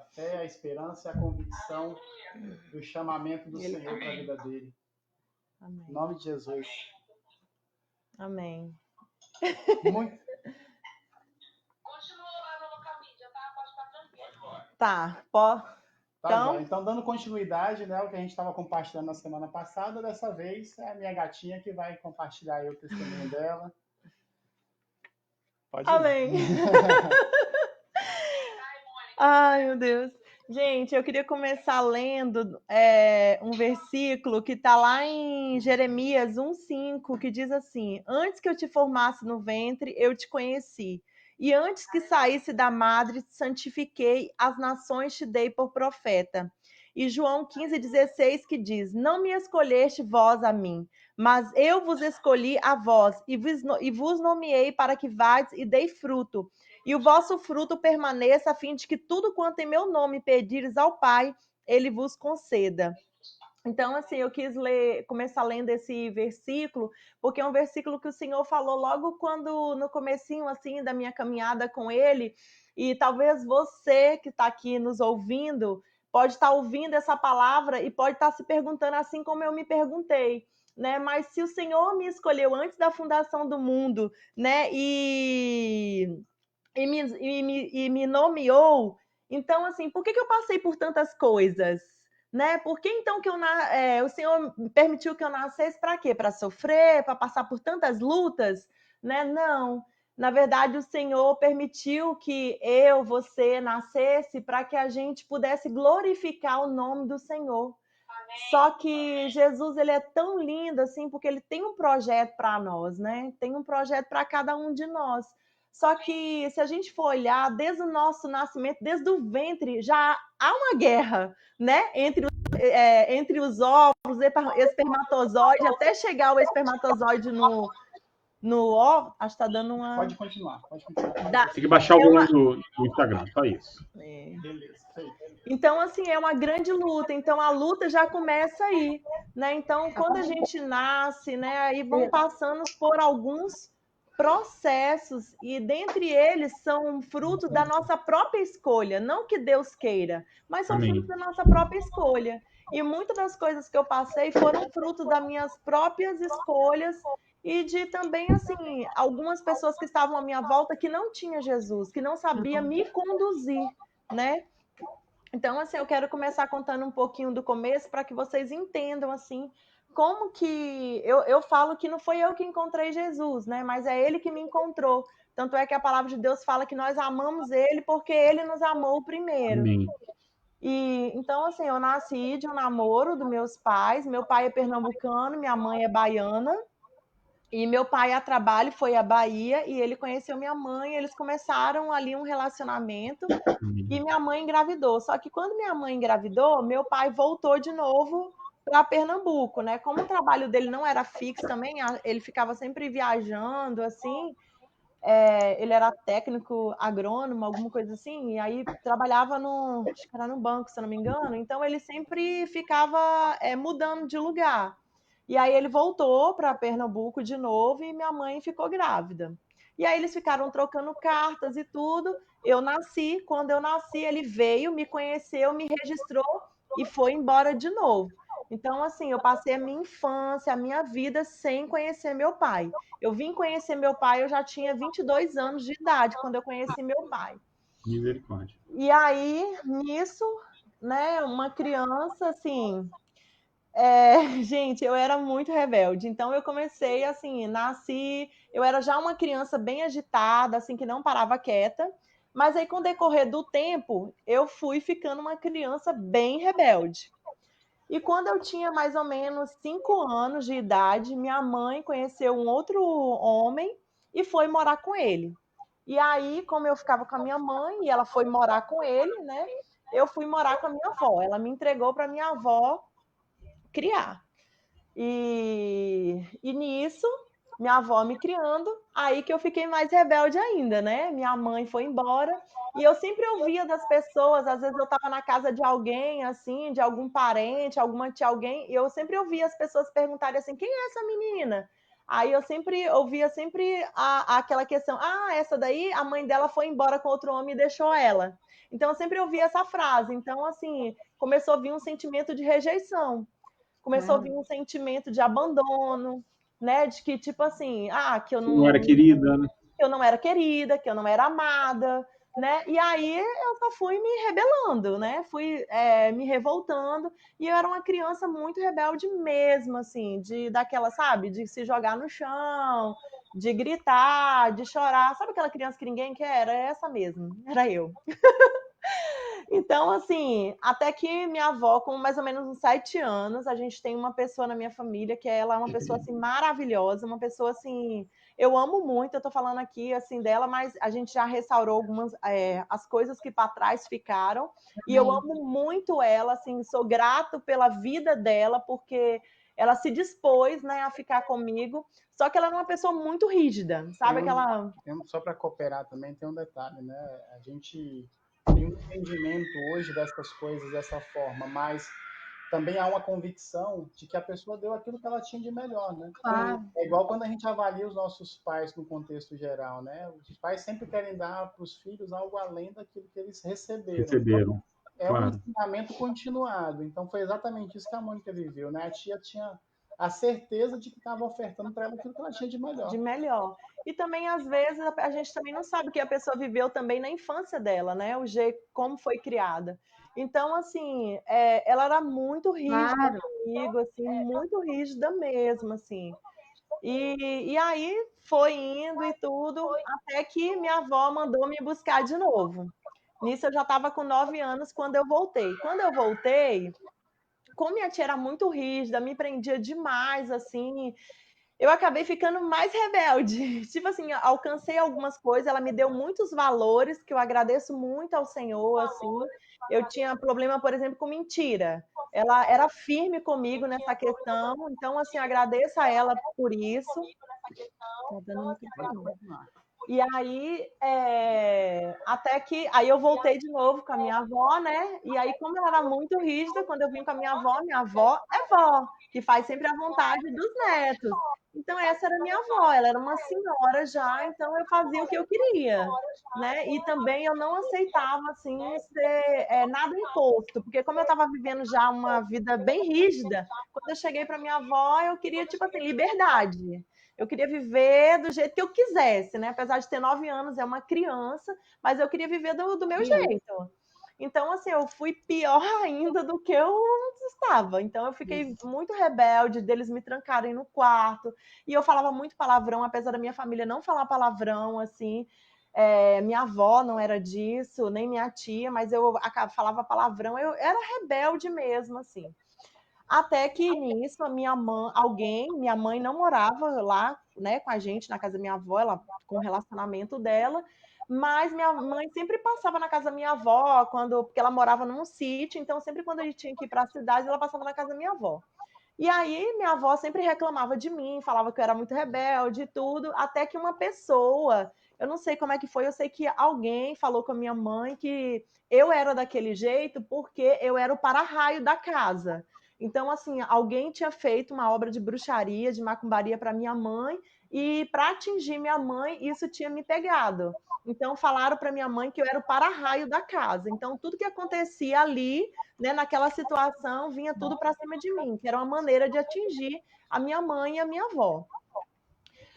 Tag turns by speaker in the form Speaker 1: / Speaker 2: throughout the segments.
Speaker 1: fé, a esperança e a convicção do chamamento do
Speaker 2: Ele-
Speaker 1: Senhor para a vida dele. Em
Speaker 2: Amém.
Speaker 1: nome de Jesus.
Speaker 2: Amém.
Speaker 1: Muito.
Speaker 3: Continua lá no caminho, já tá? Pode ficar tranquilo.
Speaker 2: Tá, pó.
Speaker 1: Tá,
Speaker 2: Então,
Speaker 1: joia. Então, dando continuidade, né, o que a gente estava compartilhando na semana passada, dessa vez é a minha gatinha que vai compartilhar aí o testemunho dela. Pode ir.
Speaker 2: amém. Ai, meu Deus. Gente, eu queria começar lendo um versículo que está lá em Jeremias 1,5, que diz assim: Antes que eu te formasse no ventre, eu te conheci. E antes que saísse da madre, te santifiquei, as nações te dei por profeta. E João 15,16, que diz: Não me escolheste vós a mim, mas eu vos escolhi a vós, e vos nomeei para que vades e dei fruto, e o vosso fruto permaneça, a fim de que tudo quanto em meu nome pedires ao Pai, ele vos conceda. Então, assim, eu quis começar lendo esse versículo, porque é um versículo que o Senhor falou logo quando, no comecinho, assim, da minha caminhada com ele, e talvez você que está aqui nos ouvindo, pode estar ouvindo essa palavra e pode estar se perguntando assim como eu me perguntei, né? Mas se o Senhor me escolheu antes da fundação do mundo, né? E me nomeou. Então, assim, por que eu passei por tantas coisas? Né? Por que então que o Senhor permitiu que eu nascesse para quê? Para sofrer, para passar por tantas lutas? Né? Não. Na verdade, o Senhor permitiu que você nascesse para que a gente pudesse glorificar o nome do Senhor. Só que Jesus, ele é tão lindo assim, porque ele tem um projeto para nós, né? Tem um projeto para cada um de nós. Só que se a gente for olhar desde o nosso nascimento, desde o ventre, já há uma guerra, né? Entre os ovos, espermatozoide, até chegar o espermatozoide no óvulo. Acho que está dando uma.
Speaker 1: Pode continuar.
Speaker 4: Tem que baixar o volume do Instagram, só isso.
Speaker 1: Beleza.
Speaker 2: Então, assim, é uma grande luta. Então, a luta já começa aí, né? Então, quando a gente nasce, né, aí vão passando por alguns processos e dentre eles são fruto da nossa própria escolha, não que Deus queira, mas são
Speaker 4: Amém.
Speaker 2: fruto da nossa própria escolha. E muitas das coisas que eu passei foram fruto das minhas próprias escolhas e de também, assim, algumas pessoas que estavam à minha volta que não tinha Jesus, que não sabia me conduzir, né? Então, assim, eu quero começar contando um pouquinho do começo para que vocês entendam, assim, como que... Eu falo que não foi eu que encontrei Jesus, né? Mas é ele que me encontrou. Tanto é que a palavra de Deus fala que nós amamos ele porque ele nos amou primeiro.
Speaker 4: Amém.
Speaker 2: E, então, assim, eu nasci de um namoro dos meus pais. Meu pai é pernambucano, minha mãe é baiana. E meu pai a trabalho foi à Bahia e ele conheceu minha mãe, eles começaram ali um relacionamento e minha mãe engravidou. Só que quando minha mãe engravidou, meu pai voltou de novo para Pernambuco, né? Como o trabalho dele não era fixo também, ele ficava sempre viajando, assim. Ele era técnico agrônomo, alguma coisa assim, e aí trabalhava acho que era no banco, se eu não me engano. Então ele sempre ficava mudando de lugar. E aí ele voltou para Pernambuco de novo e minha mãe ficou grávida. E aí eles ficaram trocando cartas e tudo. Eu nasci, quando eu nasci, ele veio, me conheceu, me registrou e foi embora de novo. Então, assim, eu passei a minha infância, a minha vida sem conhecer meu pai. Eu vim conhecer meu pai, eu já tinha 22 anos de idade quando eu conheci meu pai.
Speaker 4: Misericórdia.
Speaker 2: E aí, nisso, né, uma criança, assim, gente, eu era muito rebelde. Então eu comecei assim, nasci, eu era já uma criança bem agitada, assim, que não parava quieta. Mas aí, com o decorrer do tempo, eu fui ficando uma criança bem rebelde. E quando eu tinha mais ou menos 5 anos de idade, minha mãe conheceu um outro homem e foi morar com ele. E aí, como eu ficava com a minha mãe e ela foi morar com ele, né? Eu fui morar com a minha avó. Ela me entregou para minha avó criar. E nisso, minha avó me criando, aí que eu fiquei mais rebelde ainda, né? Minha mãe foi embora e eu sempre ouvia das pessoas, às vezes eu estava na casa de alguém, assim, de algum parente, alguma tia, alguém, e eu sempre ouvia as pessoas perguntarem assim: quem é essa menina? Aí eu sempre ouvia aquela questão, essa daí, a mãe dela foi embora com outro homem e deixou ela. Então eu sempre ouvia essa frase. Então, assim, começou a vir um sentimento de rejeição, começou a vir um sentimento de abandono, né? De que, tipo assim, que eu
Speaker 4: Não era querida, né?
Speaker 2: que eu não era querida, que eu não era amada, né? E aí eu só fui me rebelando, né? Fui me revoltando. E eu era uma criança muito rebelde mesmo, assim, daquela, sabe? De se jogar no chão, de gritar, de chorar. Sabe aquela criança que ninguém quer? Era essa mesmo, era eu. Então, assim, até que minha avó, com mais ou menos uns 7 anos, a gente tem uma pessoa na minha família que ela é uma pessoa, assim, maravilhosa, uma pessoa, assim, eu amo muito, eu tô falando aqui, assim, dela, mas a gente já restaurou algumas, as coisas que para trás ficaram, e eu amo muito ela, assim, sou grato pela vida dela, porque ela se dispôs, né, a ficar comigo, só que ela é uma pessoa muito rígida, sabe aquela...
Speaker 1: Só para cooperar também, tem um detalhe, né? A gente tem um entendimento hoje dessas coisas dessa forma, mas também há uma convicção de que a pessoa deu aquilo que ela tinha de melhor, né?
Speaker 2: Claro.
Speaker 1: É igual quando a gente avalia os nossos pais no contexto geral, né? Os pais sempre querem dar para os filhos algo além daquilo que eles receberam.
Speaker 4: Receberam,
Speaker 1: É um
Speaker 4: claro.
Speaker 1: ensinamento continuado. Então foi exatamente isso que a Mônica viveu, né? A tia tinha a certeza de que estava ofertando para ela aquilo que ela tinha de
Speaker 2: De
Speaker 1: melhor.
Speaker 2: melhor. E também, às vezes, a gente também não sabe o que a pessoa viveu também na infância dela, né? O jeito como foi criada. Então, assim, ela era muito rígida
Speaker 5: Claro.
Speaker 2: comigo, assim, muito rígida mesmo, assim. E aí foi indo e tudo, até que minha avó mandou me buscar de novo. Nisso eu já estava com 9 anos quando eu voltei. Quando eu voltei, como minha tia era muito rígida, me prendia demais, assim, eu acabei ficando mais rebelde. Tipo assim, alcancei algumas coisas, ela me deu muitos valores que eu agradeço muito ao Senhor, assim. Eu tinha problema, por exemplo, com mentira. Ela era firme comigo nessa questão, então assim, agradeço a ela por isso. Tá dando microfone. E aí, até que aí eu voltei de novo com a minha avó, né? E aí, como ela era muito rígida, quando eu vim com a minha avó é vó, que faz sempre a vontade dos netos. Então, essa era a minha avó, ela era uma senhora já, então eu fazia o que eu queria, né? E também eu não aceitava, assim, ser nada imposto, porque como eu estava vivendo já uma vida bem rígida, quando eu cheguei para minha avó, eu queria, tipo assim, liberdade. Eu queria viver do jeito que eu quisesse, né? Apesar de ter 9 anos, é uma criança, mas eu queria viver do meu jeito. Então, assim, eu fui pior ainda do que eu estava. Então, eu fiquei muito rebelde deles me trancarem no quarto. E eu falava muito palavrão, apesar da minha família não falar palavrão, assim. Minha avó não era disso, nem minha tia, mas eu falava palavrão. Eu era rebelde mesmo, assim. Até que nisso, minha mãe não morava lá, né, com a gente, na casa da minha avó, ela com o relacionamento dela, mas minha mãe sempre passava na casa da minha avó, porque ela morava num sítio, então sempre quando a gente tinha que ir para a cidade, ela passava na casa da minha avó. E aí minha avó sempre reclamava de mim, falava que eu era muito rebelde e tudo, até que uma pessoa, eu não sei como é que foi, eu sei que alguém falou com a minha mãe que eu era daquele jeito porque eu era o para-raio da casa. Então, assim, alguém tinha feito uma obra de bruxaria, de macumbaria para minha mãe, e para atingir minha mãe, isso tinha me pegado. Então, falaram para minha mãe que eu era o para-raio da casa. Então, tudo que acontecia ali, né, naquela situação, vinha tudo para cima de mim, que era uma maneira de atingir a minha mãe e a minha avó.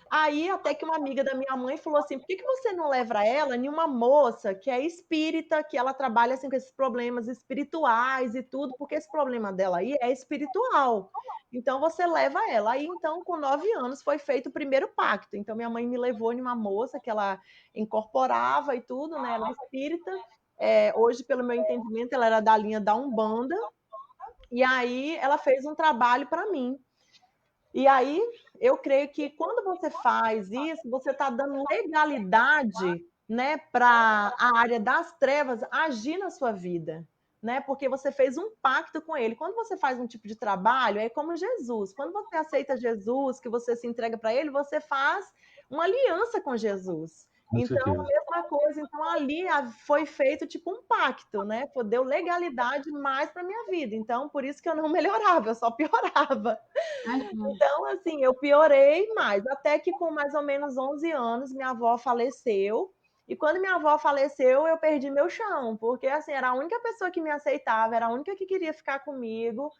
Speaker 2: Aí, até que uma amiga da minha mãe falou assim: por que você não leva ela em uma moça que é espírita, que ela trabalha assim, com esses problemas espirituais e tudo, porque esse problema dela aí é espiritual. Então, você leva ela. Aí, então, com 9 anos, foi feito o primeiro pacto. Então, minha mãe me levou em uma moça que ela incorporava e tudo, né? Ela é espírita. Hoje, pelo meu entendimento, ela era da linha da Umbanda. E aí, ela fez um trabalho para mim. E aí, eu creio que quando você faz isso, você está dando legalidade, né, para a área das trevas agir na sua vida, né? Porque você fez um pacto com ele. Quando você faz um tipo de trabalho, é como Jesus. Quando você aceita Jesus, que você se entrega para ele, você faz uma aliança com Jesus.
Speaker 4: Com
Speaker 2: Então, a
Speaker 4: certeza.
Speaker 2: mesma coisa. Então, ali foi feito tipo um pacto, né? Deu legalidade mais para minha vida. Então, por isso que eu não melhorava, eu só piorava. Então, assim, eu piorei mais. Até que com mais ou menos 11 anos, minha avó faleceu. E quando minha avó faleceu, eu perdi meu chão, porque assim, era a única pessoa que me aceitava, era a única que queria ficar comigo.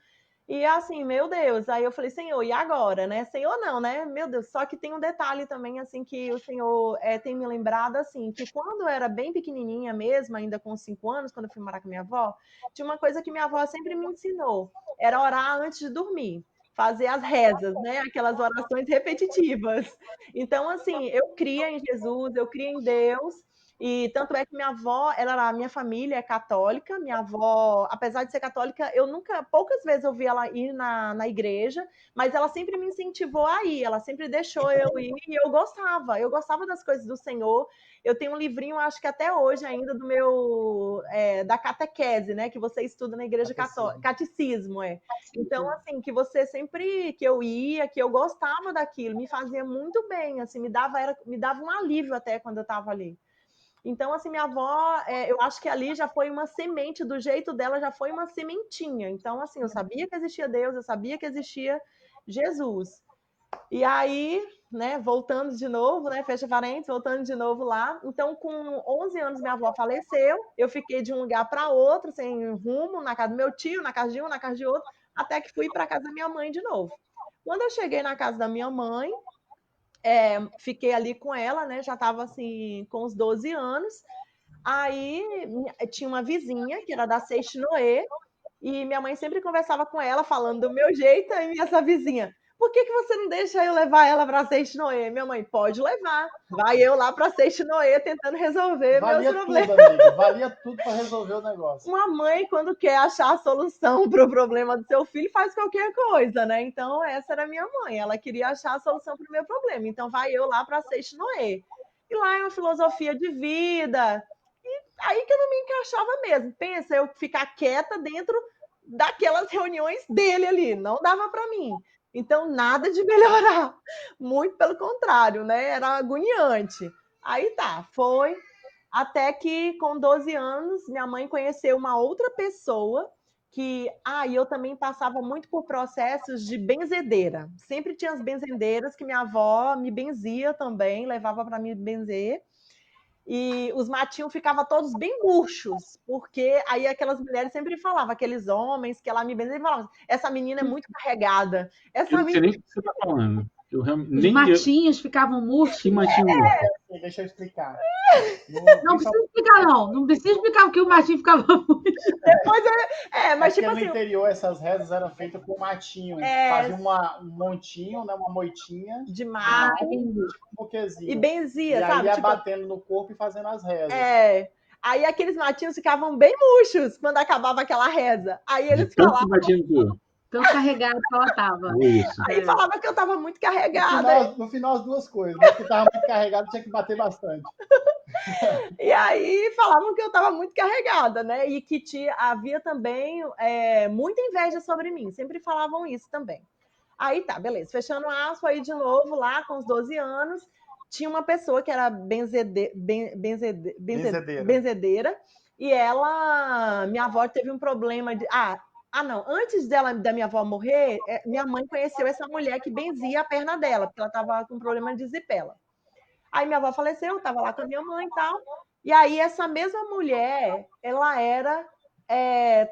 Speaker 2: E assim, meu Deus, aí eu falei, Senhor, e agora, né? Senhor não, né? Meu Deus, só que tem um detalhe também, assim, que o Senhor tem me lembrado, assim, que quando eu era bem pequenininha mesmo, ainda com 5 anos, quando eu fui morar com minha avó, tinha uma coisa que minha avó sempre me ensinou, era orar antes de dormir, fazer as rezas, né? Aquelas orações repetitivas. Então, assim, eu cria em Jesus, eu cria em Deus, e tanto é que minha avó, a minha família é católica, minha avó, apesar de ser católica, poucas vezes eu vi ela ir na igreja, mas ela sempre me incentivou a ir, ela sempre deixou eu ir e eu gostava das coisas do Senhor. Eu tenho um livrinho, acho que até hoje ainda, do meu, da catequese, né, que você estuda na igreja católica, catecismo, Então, assim, que você sempre, que eu ia, que eu gostava daquilo, me fazia muito bem, assim, me dava um alívio até quando eu estava ali. Então, assim, minha avó, eu acho que ali já foi uma semente, do jeito dela, já foi uma sementinha. Então, assim, eu sabia que existia Deus, eu sabia que existia Jesus. E aí, né, voltando de novo, né, fecha parênteses, voltando de novo lá. Então, com 11 anos, minha avó faleceu. Eu fiquei de um lugar para outro, sem rumo, na casa do meu tio, na casa de um, na casa de outro, até que fui para a casa da minha mãe de novo. Quando eu cheguei na casa da minha mãe, fiquei ali com ela, né? Já estava assim, com uns 12 anos. Aí tinha uma vizinha que era da Seixi Noé, e minha mãe sempre conversava com ela, falando do meu jeito, e essa vizinha, por que você não deixa eu levar ela para Seixi Noé? Minha mãe, pode levar. Vai eu lá para Seixi Noé tentando resolver meus problemas.
Speaker 1: Tudo, amiga. Valia tudo para resolver o negócio.
Speaker 2: Uma mãe, quando quer achar a solução para o problema do seu filho, faz qualquer coisa, né? Então, essa era a minha mãe. Ela queria achar a solução para o meu problema. Então, vai eu lá para Seixi Noé. E lá é uma filosofia de vida. E aí que eu não me encaixava mesmo. Pensa, eu ficar quieta dentro daquelas reuniões dele ali. Não dava para mim. Então, nada de melhorar. Muito pelo contrário, né? Era agoniante. Aí tá, foi. Até que, com 12 anos, minha mãe conheceu uma outra pessoa que... e eu também passava muito por processos de benzedeira. Sempre tinha as benzedeiras que minha avó me benzia também, levava para me benzer. E os matinhos ficavam todos bem murchos, porque aí aquelas mulheres sempre falavam, aqueles homens que ela me benziam, falavam, essa menina é muito carregada.
Speaker 4: Eu não sei nem o que você está falando.
Speaker 5: Os matinhos ficavam murchos.
Speaker 4: Que matinho murcho?
Speaker 1: Deixa eu explicar.
Speaker 5: Não precisa explicar, não. Não precisa explicar porque o matinho ficava murcho.
Speaker 2: Depois mas tipo
Speaker 1: no
Speaker 2: assim...
Speaker 1: interior, essas rezas eram feitas com matinho. Fazia um montinho, né, uma moitinha.
Speaker 2: De mato.
Speaker 1: Tipo um buquezinho.
Speaker 2: E benzia,
Speaker 1: e
Speaker 2: sabe?
Speaker 1: aí ia batendo no corpo e fazendo as rezas.
Speaker 2: Aí aqueles matinhos ficavam bem murchos quando acabava aquela reza. Aí eles falavam...
Speaker 5: Tão carregado que ela tava.
Speaker 2: Aí falava que eu tava muito carregada.
Speaker 1: No final, as duas coisas. Mas que tava muito carregado, tinha que bater bastante.
Speaker 2: E aí falavam que eu tava muito carregada, né? E que havia também muita inveja sobre mim. Sempre falavam isso também. Aí tá, beleza. Fechando a aspa, aí de novo, lá com os 12 anos, tinha uma pessoa que era benzedeira. E ela... Minha avó teve um problema de... não. Antes da minha avó morrer, minha mãe conheceu essa mulher que benzia a perna dela, porque ela estava com problema de zipela. Aí minha avó faleceu, estava lá com a minha mãe e tal. E aí essa mesma mulher, ela era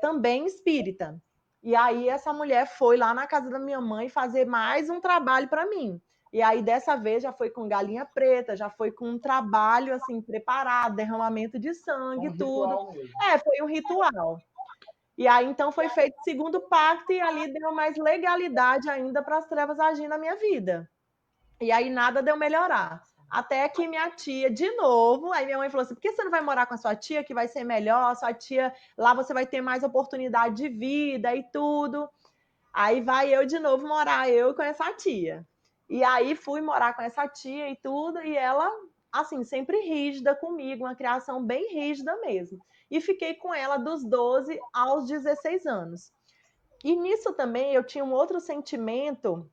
Speaker 2: também espírita. E aí essa mulher foi lá na casa da minha mãe fazer mais um trabalho para mim. E aí dessa vez já foi com galinha preta, já foi com um trabalho assim preparado, derramamento de sangue, tudo. Foi um ritual. E aí, então, foi feito o segundo pacto e ali deu mais legalidade ainda para as trevas agir na minha vida. E aí, nada deu melhorar. Até que minha tia, de novo, aí minha mãe falou assim, por que você não vai morar com a sua tia, que vai ser melhor? Sua tia, lá você vai ter mais oportunidade de vida e tudo. Aí vai eu de novo morar, eu com essa tia. E aí, fui morar com essa tia e tudo, e ela, assim, sempre rígida comigo, uma criação bem rígida mesmo. E fiquei com ela dos 12 aos 16 anos. E nisso também eu tinha um outro sentimento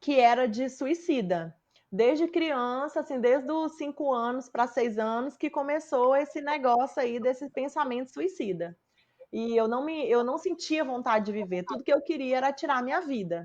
Speaker 2: que era de suicida. desde criança, assim, desde os 5 anos para 6 anos, que começou esse negócio aí desse pensamento suicida. E eu não sentia vontade de viver. Tudo que eu queria era tirar a minha vida.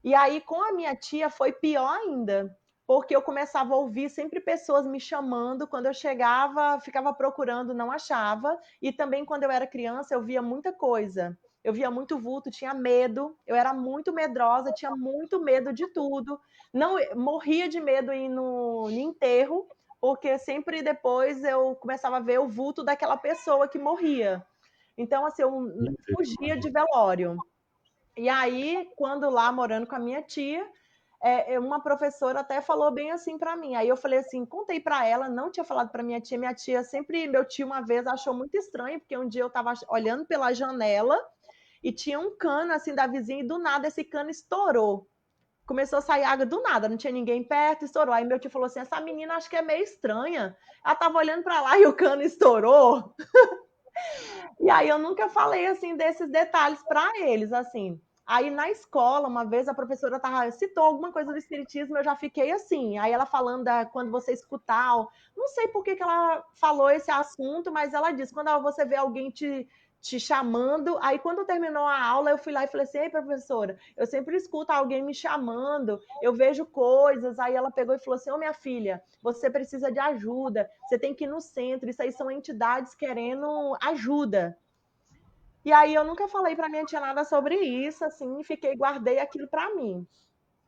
Speaker 2: E aí, com a minha tia, foi pior ainda, porque eu começava a ouvir sempre pessoas me chamando. Quando eu chegava, ficava procurando, não achava. E também, quando eu era criança, eu via muita coisa. Eu via muito vulto, tinha medo. Eu era muito medrosa, tinha muito medo de tudo. Não morria de medo em ir no enterro, porque sempre depois eu começava a ver o vulto daquela pessoa que morria. Então, assim, eu fugia de velório. E aí, quando lá morando com a minha tia, uma professora até falou bem assim para mim. Aí eu falei assim, contei para ela, não tinha falado para minha tia. Minha tia sempre, meu tio uma vez achou muito estranho, porque um dia eu estava olhando pela janela e tinha um cano assim da vizinha e do nada esse cano estourou. Começou a sair água do nada, não tinha ninguém perto, estourou. Aí meu tio falou assim: essa menina acho que é meio estranha. Ela estava olhando para lá e o cano estourou. E aí eu nunca falei assim desses detalhes para eles, assim. Aí na escola, uma vez a professora citou alguma coisa do espiritismo, eu já fiquei assim. Aí ela falando quando você escutar, não sei por que ela falou esse assunto, mas ela disse, quando você vê alguém te chamando, aí quando terminou a aula, eu fui lá e falei assim, ei, professora, eu sempre escuto alguém me chamando, eu vejo coisas. Aí ela pegou e falou assim, ô minha filha, você precisa de ajuda, você tem que ir no centro, isso aí são entidades querendo ajuda. E aí eu nunca falei para minha tia nada sobre isso, assim, guardei aquilo para mim.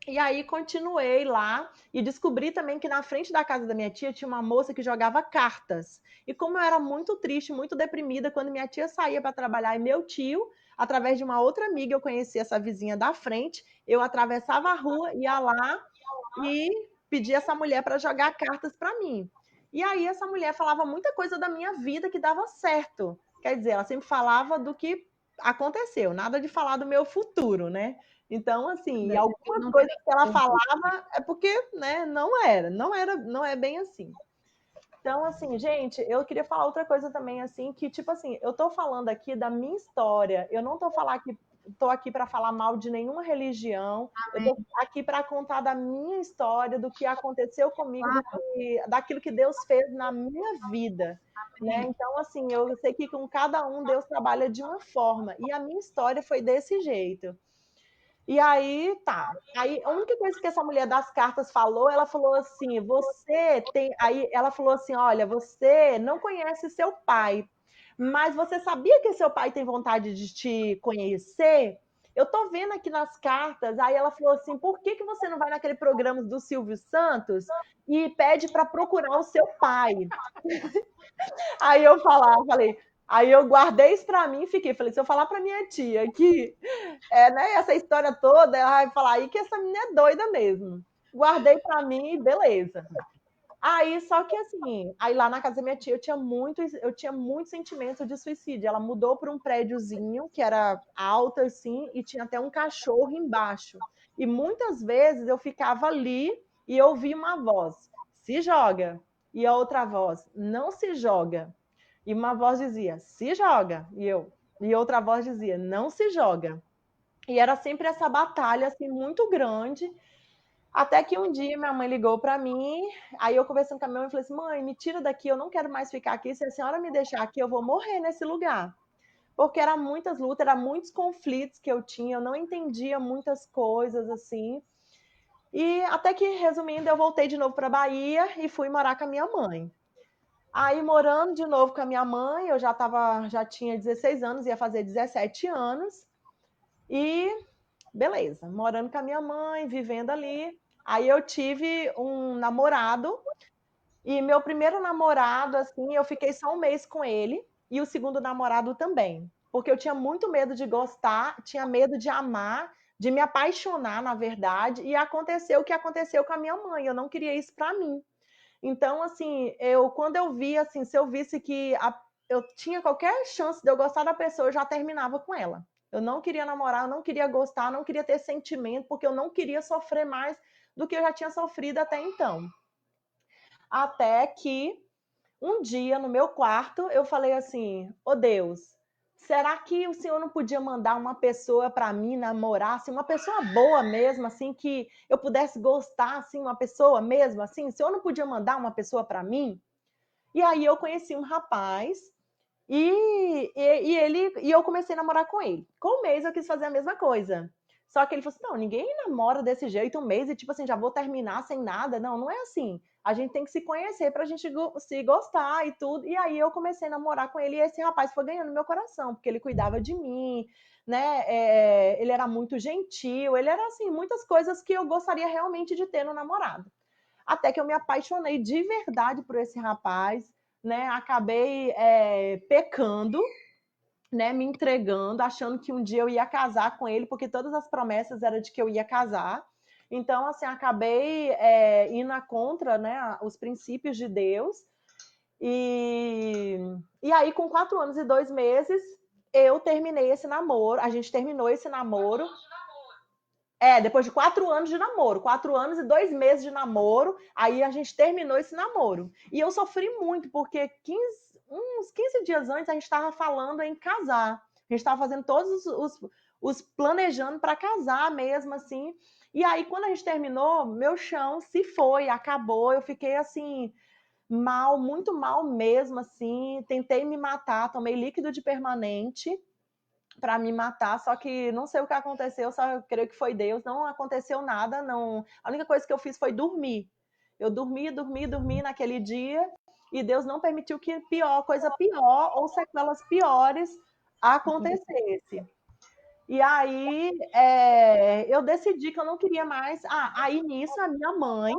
Speaker 2: E aí continuei lá e descobri também que na frente da casa da minha tia tinha uma moça que jogava cartas. E como eu era muito triste, muito deprimida, quando minha tia saía para trabalhar e meu tio, através de uma outra amiga, eu conheci essa vizinha da frente, eu atravessava a rua, ia lá e pedia essa mulher para jogar cartas para mim. E aí essa mulher falava muita coisa da minha vida que dava certo. Quer dizer, ela sempre falava do que aconteceu, nada de falar do meu futuro, né? Então, assim, algumas coisas que ela falava é porque, né, não é bem assim. Então, assim, gente, eu queria falar outra coisa também, assim, que, tipo assim, eu tô falando aqui da minha história, eu não tô aqui para falar mal de nenhuma religião, eu tô aqui para contar da minha história, do que aconteceu comigo, daquilo que Deus fez na minha vida, né? Então, assim, eu sei que com cada um Deus trabalha de uma forma, e a minha história foi desse jeito. E aí, tá. Aí, a única coisa que essa mulher das cartas falou, ela falou assim: você tem. Aí ela falou assim: olha, você não conhece seu pai, mas você sabia que seu pai tem vontade de te conhecer? Eu tô vendo aqui nas cartas. Aí ela falou assim: por que você não vai naquele programa do Silvio Santos e pede para procurar o seu pai? Aí eu falei, aí eu guardei isso para mim e falei, se eu falar para minha tia que né, essa história toda, ela vai falar aí que essa menina é doida mesmo. Guardei para mim e beleza. Aí, só que assim, aí lá na casa da minha tia eu tinha muito sentimento de suicídio. Ela mudou para um prédiozinho que era alto assim e tinha até um cachorro embaixo. E muitas vezes eu ficava ali e eu ouvia uma voz: se joga. E a outra voz: não se joga. E uma voz dizia: se joga. E outra voz dizia: não se joga. E era sempre essa batalha assim muito grande. Até que um dia minha mãe ligou para mim, aí eu conversando com a minha mãe, falei assim: mãe, me tira daqui, eu não quero mais ficar aqui. Se a senhora me deixar aqui, eu vou morrer nesse lugar. Porque eram muitas lutas, eram muitos conflitos que eu tinha, eu não entendia muitas coisas assim. E até que, resumindo, eu voltei de novo para a Bahia e fui morar com a minha mãe. Aí, morando de novo com a minha mãe, eu já tinha 16 anos, ia fazer 17 anos. E beleza, morando com a minha mãe, vivendo ali. Aí eu tive um namorado, e meu primeiro namorado, assim, eu fiquei só um mês com ele, e o segundo namorado também. Porque eu tinha muito medo de gostar, tinha medo de amar, de me apaixonar, na verdade, e aconteceu o que aconteceu com a minha mãe. Eu não queria isso para mim. Então, assim, quando eu vi, assim, se eu visse que eu tinha qualquer chance de eu gostar da pessoa, eu já terminava com ela. Eu não queria namorar, eu não queria gostar, eu não queria ter sentimento, porque eu não queria sofrer mais do que eu já tinha sofrido até então. Até que um dia, no meu quarto, eu falei assim: ô Deus, será que o senhor não podia mandar uma pessoa para mim namorar, assim, uma pessoa boa mesmo, assim, que eu pudesse gostar, assim, uma pessoa mesmo, assim, o senhor não podia mandar uma pessoa para mim? E aí eu conheci um rapaz e eu comecei a namorar com ele. Com um mês eu quis fazer a mesma coisa. Só que ele falou assim: não, ninguém namora desse jeito um mês e tipo assim, já vou terminar sem nada. Não, não é assim. A gente tem que se conhecer pra gente se gostar e tudo. E aí eu comecei a namorar com ele e esse rapaz foi ganhando meu coração, porque ele cuidava de mim, né? Ele era muito gentil, ele era assim, muitas coisas que eu gostaria realmente de ter no namorado. Até que eu me apaixonei de verdade por esse rapaz, né? Acabei pecando, né? Me entregando, achando que um dia eu ia casar com ele, porque todas as promessas eram de que eu ia casar. Então, assim, acabei indo contra, né, os princípios de Deus. E aí, com 4 anos e 2 meses, eu terminei esse namoro. A gente terminou esse namoro. Depois de 4 anos de namoro, 4 anos e 2 meses de namoro, aí a gente terminou esse namoro. E eu sofri muito, porque uns 15 dias antes a gente estava falando em casar. A gente estava fazendo todos os planejando para casar mesmo, assim. E aí, quando a gente terminou, meu chão se foi, acabou. Eu fiquei assim, mal, muito mal mesmo, assim. Tentei me matar, tomei líquido de permanente para me matar, só que não sei o que aconteceu, só creio que foi Deus, não aconteceu nada, não. A única coisa que eu fiz foi dormir. Eu dormi naquele dia e Deus não permitiu que coisa pior ou sequelas piores acontecesse. E aí eu decidi que eu não queria mais. Aí nisso a minha mãe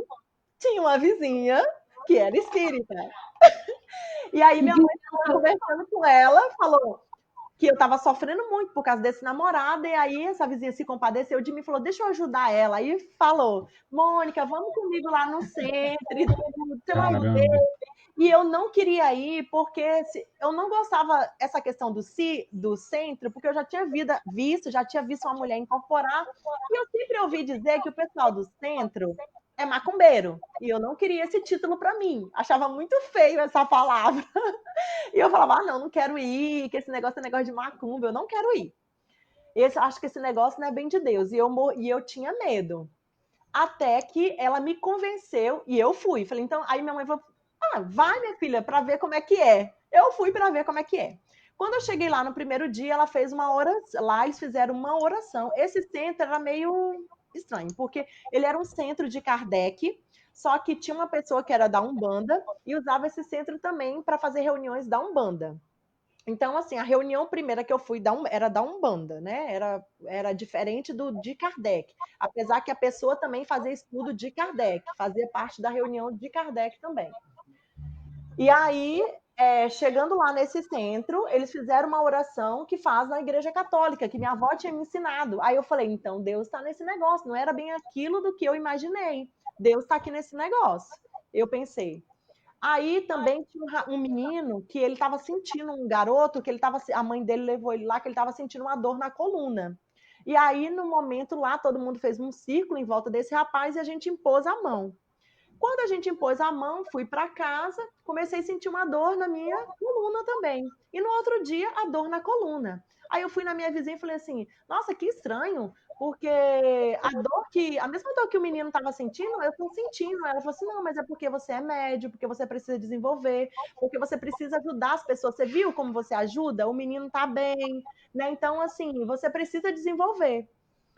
Speaker 2: tinha uma vizinha que era espírita. E aí minha mãe estava conversando com ela, falou que eu estava sofrendo muito por causa desse namorado, e aí essa vizinha se compadeceu de mim e falou, deixa eu ajudar ela. Aí falou, Mônica, vamos comigo lá no centro, e tudo, você vai ver. E eu não queria ir, porque eu não gostava essa questão do centro, porque eu já tinha visto uma mulher incorporar, e eu sempre ouvi dizer que o pessoal do centro é macumbeiro, e eu não queria esse título para mim, achava muito feio essa palavra. E eu falava, não quero ir, que esse negócio é negócio de macumba, eu não quero ir. Acho que esse negócio não é bem de Deus. E eu tinha medo. Até que ela me convenceu e eu fui. Falei, então, aí minha mãe falou, vai, minha filha, para ver como é que é. Eu fui para ver como é que é. Quando eu cheguei lá no primeiro dia, ela fez uma oração. Lá eles fizeram uma oração. Esse centro era meio estranho, porque ele era um centro de Kardec, só que tinha uma pessoa que era da Umbanda e usava esse centro também para fazer reuniões da Umbanda. Então, assim, a reunião primeira que eu fui era da Umbanda, né? Era diferente de Kardec. Apesar que a pessoa também fazia estudo de Kardec, fazia parte da reunião de Kardec também. E aí, chegando lá nesse centro, eles fizeram uma oração que faz na Igreja Católica, que minha avó tinha me ensinado. Aí eu falei, então Deus está nesse negócio, não era bem aquilo do que eu imaginei. Deus está aqui nesse negócio. Eu pensei. Aí também tinha um menino que ele estava sentindo, um garoto, que a mãe dele levou ele lá, que ele estava sentindo uma dor na coluna. E aí, no momento lá, todo mundo fez um círculo em volta desse rapaz e a gente impôs a mão. Quando a gente impôs a mão, fui para casa, comecei a sentir uma dor na minha coluna também. E no outro dia, a dor na coluna. Aí eu fui na minha vizinha e falei assim, nossa, que estranho, porque a mesma dor que o menino estava sentindo, eu estou sentindo. Ela falou assim, não, mas é porque você é médio, porque você precisa desenvolver, porque você precisa ajudar as pessoas. Você viu como você ajuda? O menino está bem, né? Então, assim, você precisa desenvolver.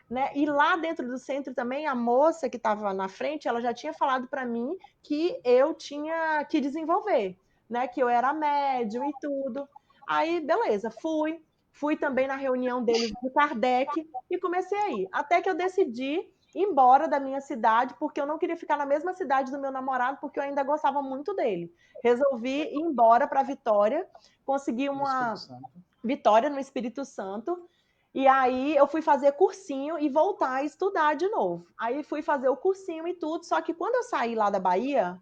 Speaker 2: Né? E lá dentro do centro também, a moça que estava na frente, ela já tinha falado para mim que eu tinha que desenvolver, né? Que eu era médium e tudo. Aí, beleza, fui também na reunião deles do Kardec e comecei a ir. Até que eu decidi ir embora da minha cidade, porque eu não queria ficar na mesma cidade do meu namorado, porque eu ainda gostava muito dele. Resolvi ir embora para Vitória, consegui uma Vitória no Espírito Santo. E aí eu fui fazer cursinho e voltar a estudar de novo. Aí fui fazer o cursinho e tudo, só que quando eu saí lá da Bahia,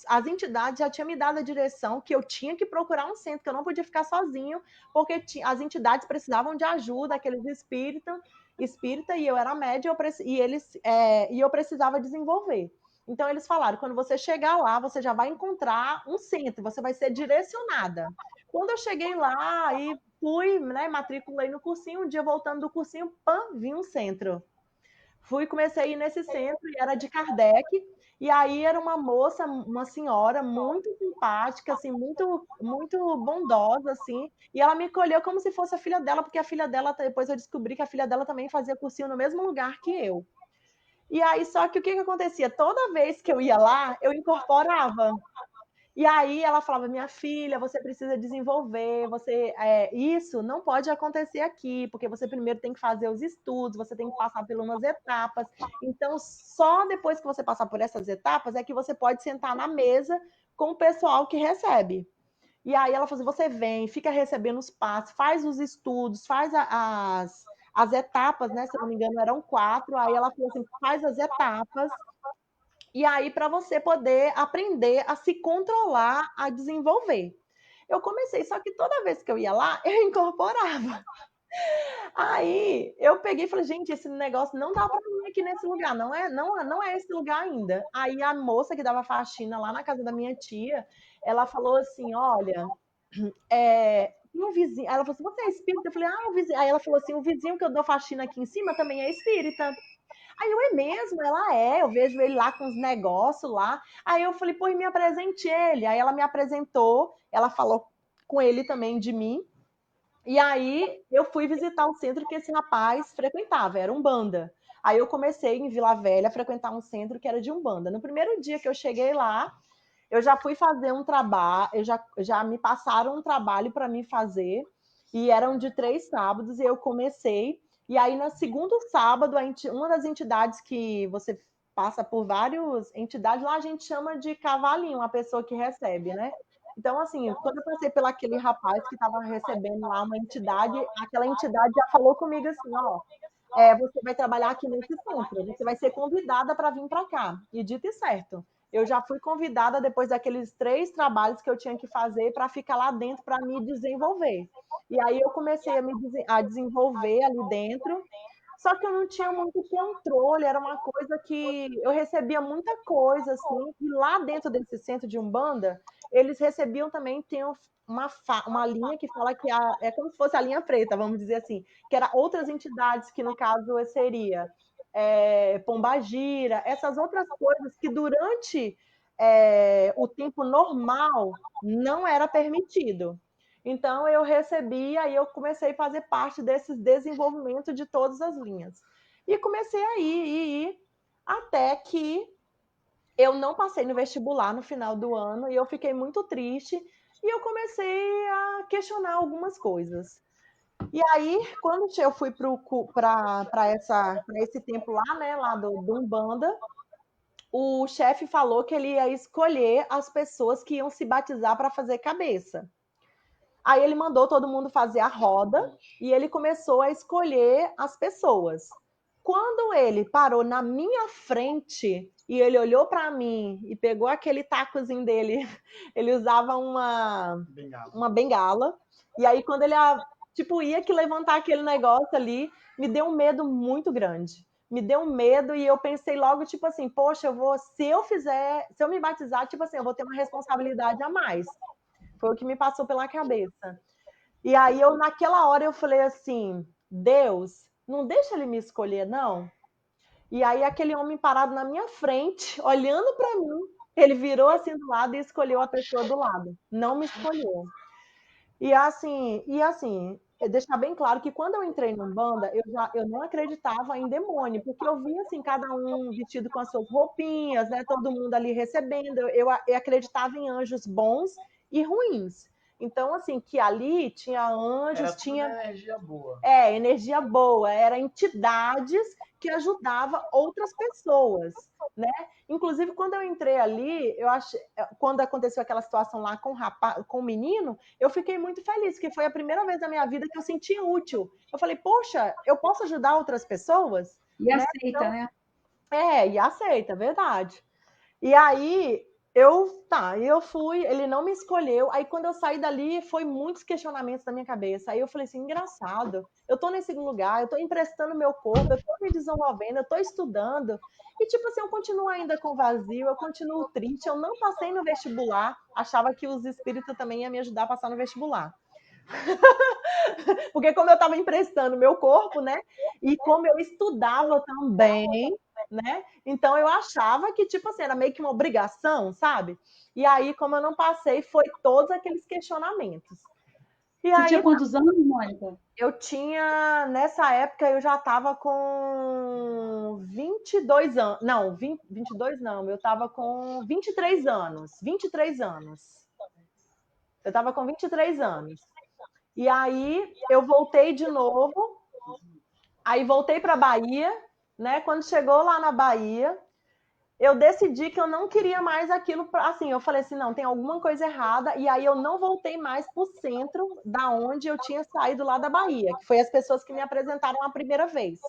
Speaker 2: as entidades já tinham me dado a direção que eu tinha que procurar um centro, que eu não podia ficar sozinho, porque as entidades precisavam de ajuda, aqueles espírita e eu era média e eu precisava desenvolver. Então eles falaram, quando você chegar lá, você já vai encontrar um centro, você vai ser direcionada. Quando eu cheguei lá, aí fui, né, matriculei no cursinho, um dia voltando do cursinho, vi um centro. Comecei a ir nesse centro, e era de Kardec, e aí era uma moça, uma senhora muito simpática, assim, muito, muito bondosa, assim, e ela me acolheu como se fosse a filha dela, porque a filha dela, depois eu descobri que a filha dela também fazia cursinho no mesmo lugar que eu. E aí, só que o que acontecia? Toda vez que eu ia lá, eu incorporava. E aí ela falava, minha filha, você precisa desenvolver, isso não pode acontecer aqui, porque você primeiro tem que fazer os estudos, você tem que passar por umas etapas. Então, só depois que você passar por essas etapas é que você pode sentar na mesa com o pessoal que recebe. E aí ela falou assim, você vem, fica recebendo os passos, faz os estudos, faz as etapas, né? Se eu não me engano, eram 4. Aí ela falou assim, faz as etapas, e aí para você poder aprender a se controlar, a desenvolver. Eu comecei, só que toda vez que eu ia lá, eu incorporava. Aí eu peguei e falei, gente, esse negócio não dá para mim aqui nesse lugar, não é esse lugar ainda. Aí a moça que dava faxina lá na casa da minha tia, ela falou assim, olha, um vizinho, ela falou assim, você é espírita? Eu falei, o vizinho. Aí ela falou assim, o vizinho que eu dou faxina aqui em cima também é espírita. Aí eu, é mesmo? Ela eu vejo ele lá com os negócios lá. Aí eu falei, pô, e me apresente ele. Aí ela me apresentou, ela falou com ele também de mim. E aí eu fui visitar o centro que esse rapaz frequentava, era Umbanda. Aí eu comecei em Vila Velha a frequentar um centro que era de Umbanda. No primeiro dia que eu cheguei lá, eu já fui fazer um trabalho, já me passaram um trabalho para mim fazer, e eram de 3 sábados, e eu comecei. E aí, no segundo sábado, uma das entidades que você passa por várias entidades, lá a gente chama de cavalinho, a pessoa que recebe, né? Então, assim, quando eu passei pelo aquele rapaz que estava recebendo lá uma entidade, aquela entidade já falou comigo assim, ó, você vai trabalhar aqui nesse centro, você vai ser convidada para vir para cá. E dito e certo, eu já fui convidada depois daqueles 3 trabalhos que eu tinha que fazer para ficar lá dentro para me desenvolver. E aí eu comecei a desenvolver ali dentro, só que eu não tinha muito controle, era uma coisa que eu recebia muita coisa, assim, e lá dentro desse centro de Umbanda, eles recebiam também, tem uma linha que fala que é como se fosse a linha preta, vamos dizer assim, que era outras entidades, que no caso seria Pombagira, essas outras coisas que durante o tempo normal não era permitido. Então eu recebia e eu comecei a fazer parte desse desenvolvimento de todas as linhas. E comecei a ir, até que eu não passei no vestibular no final do ano e eu fiquei muito triste e eu comecei a questionar algumas coisas. E aí, quando eu fui para esse tempo lá, né, lá do Umbanda, o chefe falou que ele ia escolher as pessoas que iam se batizar para fazer cabeça. Aí ele mandou todo mundo fazer a roda e ele começou a escolher as pessoas. Quando ele parou na minha frente e ele olhou para mim e pegou aquele tacozinho dele, ele usava uma bengala. E aí quando ele ia que levantar aquele negócio ali, me deu um medo muito grande. Me deu um medo e eu pensei logo, tipo assim, poxa, se eu me batizar, tipo assim, eu vou ter uma responsabilidade a mais. Foi o que me passou pela cabeça. E aí, naquela hora, eu falei assim, Deus, não deixa ele me escolher, não. E aí, aquele homem parado na minha frente, olhando para mim, ele virou assim do lado e escolheu a pessoa do lado. Não me escolheu. E assim, deixar bem claro que quando eu entrei no Umbanda, eu não acreditava em demônio, porque eu via assim, cada um vestido com as suas roupinhas, né? Todo mundo ali recebendo. Eu acreditava em anjos bons e ruins. Então, assim, que ali tinha anjos, tinha
Speaker 1: energia boa.
Speaker 2: Energia boa, era entidades que ajudavam outras pessoas, né? Inclusive, quando eu entrei ali, quando aconteceu aquela situação lá com o menino, eu fiquei muito feliz, porque foi a primeira vez na minha vida que eu senti útil. Eu falei, poxa, eu posso ajudar outras pessoas?
Speaker 5: E
Speaker 2: né?
Speaker 5: aceita, então, né?
Speaker 2: E aceita, verdade. E aí, eu fui, ele não me escolheu. Aí, quando eu saí dali, foi muitos questionamentos na minha cabeça. Aí eu falei assim, engraçado, eu tô nesse lugar, eu tô emprestando meu corpo, eu tô me desenvolvendo, eu tô estudando. E, tipo assim, eu continuo ainda com vazio, eu continuo triste, eu não passei no vestibular, achava que os espíritos também iam me ajudar a passar no vestibular. Porque como eu estava emprestando meu corpo, né? E como eu estudava também, né? Então eu achava que, tipo assim, era meio que uma obrigação, sabe? E aí, como eu não passei, foi todos aqueles questionamentos. E
Speaker 5: Você tinha
Speaker 2: aí
Speaker 5: quantos anos, Mônica?
Speaker 2: eu tinha, nessa época, eu já estava com 22 anos. Não, 22 não, eu estava com 23 anos. 23 anos. Eu estava com 23 anos. E aí eu voltei de novo, aí voltei para a Bahia, né? Quando chegou lá na Bahia, eu decidi que eu não queria mais aquilo, assim, eu falei assim, não, tem alguma coisa errada, e aí eu não voltei mais para o centro da onde eu tinha saído lá da Bahia, que foi as pessoas que me apresentaram a primeira vez.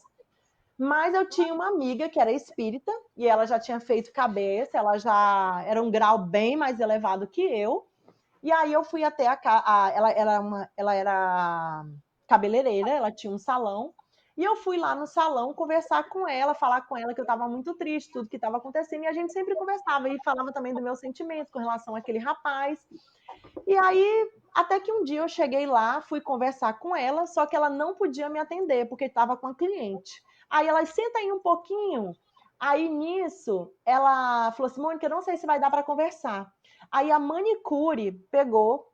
Speaker 2: Mas eu tinha uma amiga que era espírita, e ela já tinha feito cabeça, ela já era um grau bem mais elevado que eu, e aí eu fui até ela era cabeleireira, ela tinha um salão, e eu fui lá no salão conversar com ela, falar com ela que eu estava muito triste, tudo que estava acontecendo, e a gente sempre conversava, e falava também do meu sentimento com relação àquele rapaz. E aí, até que um dia eu cheguei lá, fui conversar com ela, só que ela não podia me atender, porque estava com a cliente. Aí ela, senta aí um pouquinho. Aí nisso, ela falou assim, Mônica, eu não sei se vai dar para conversar. Aí a manicure pegou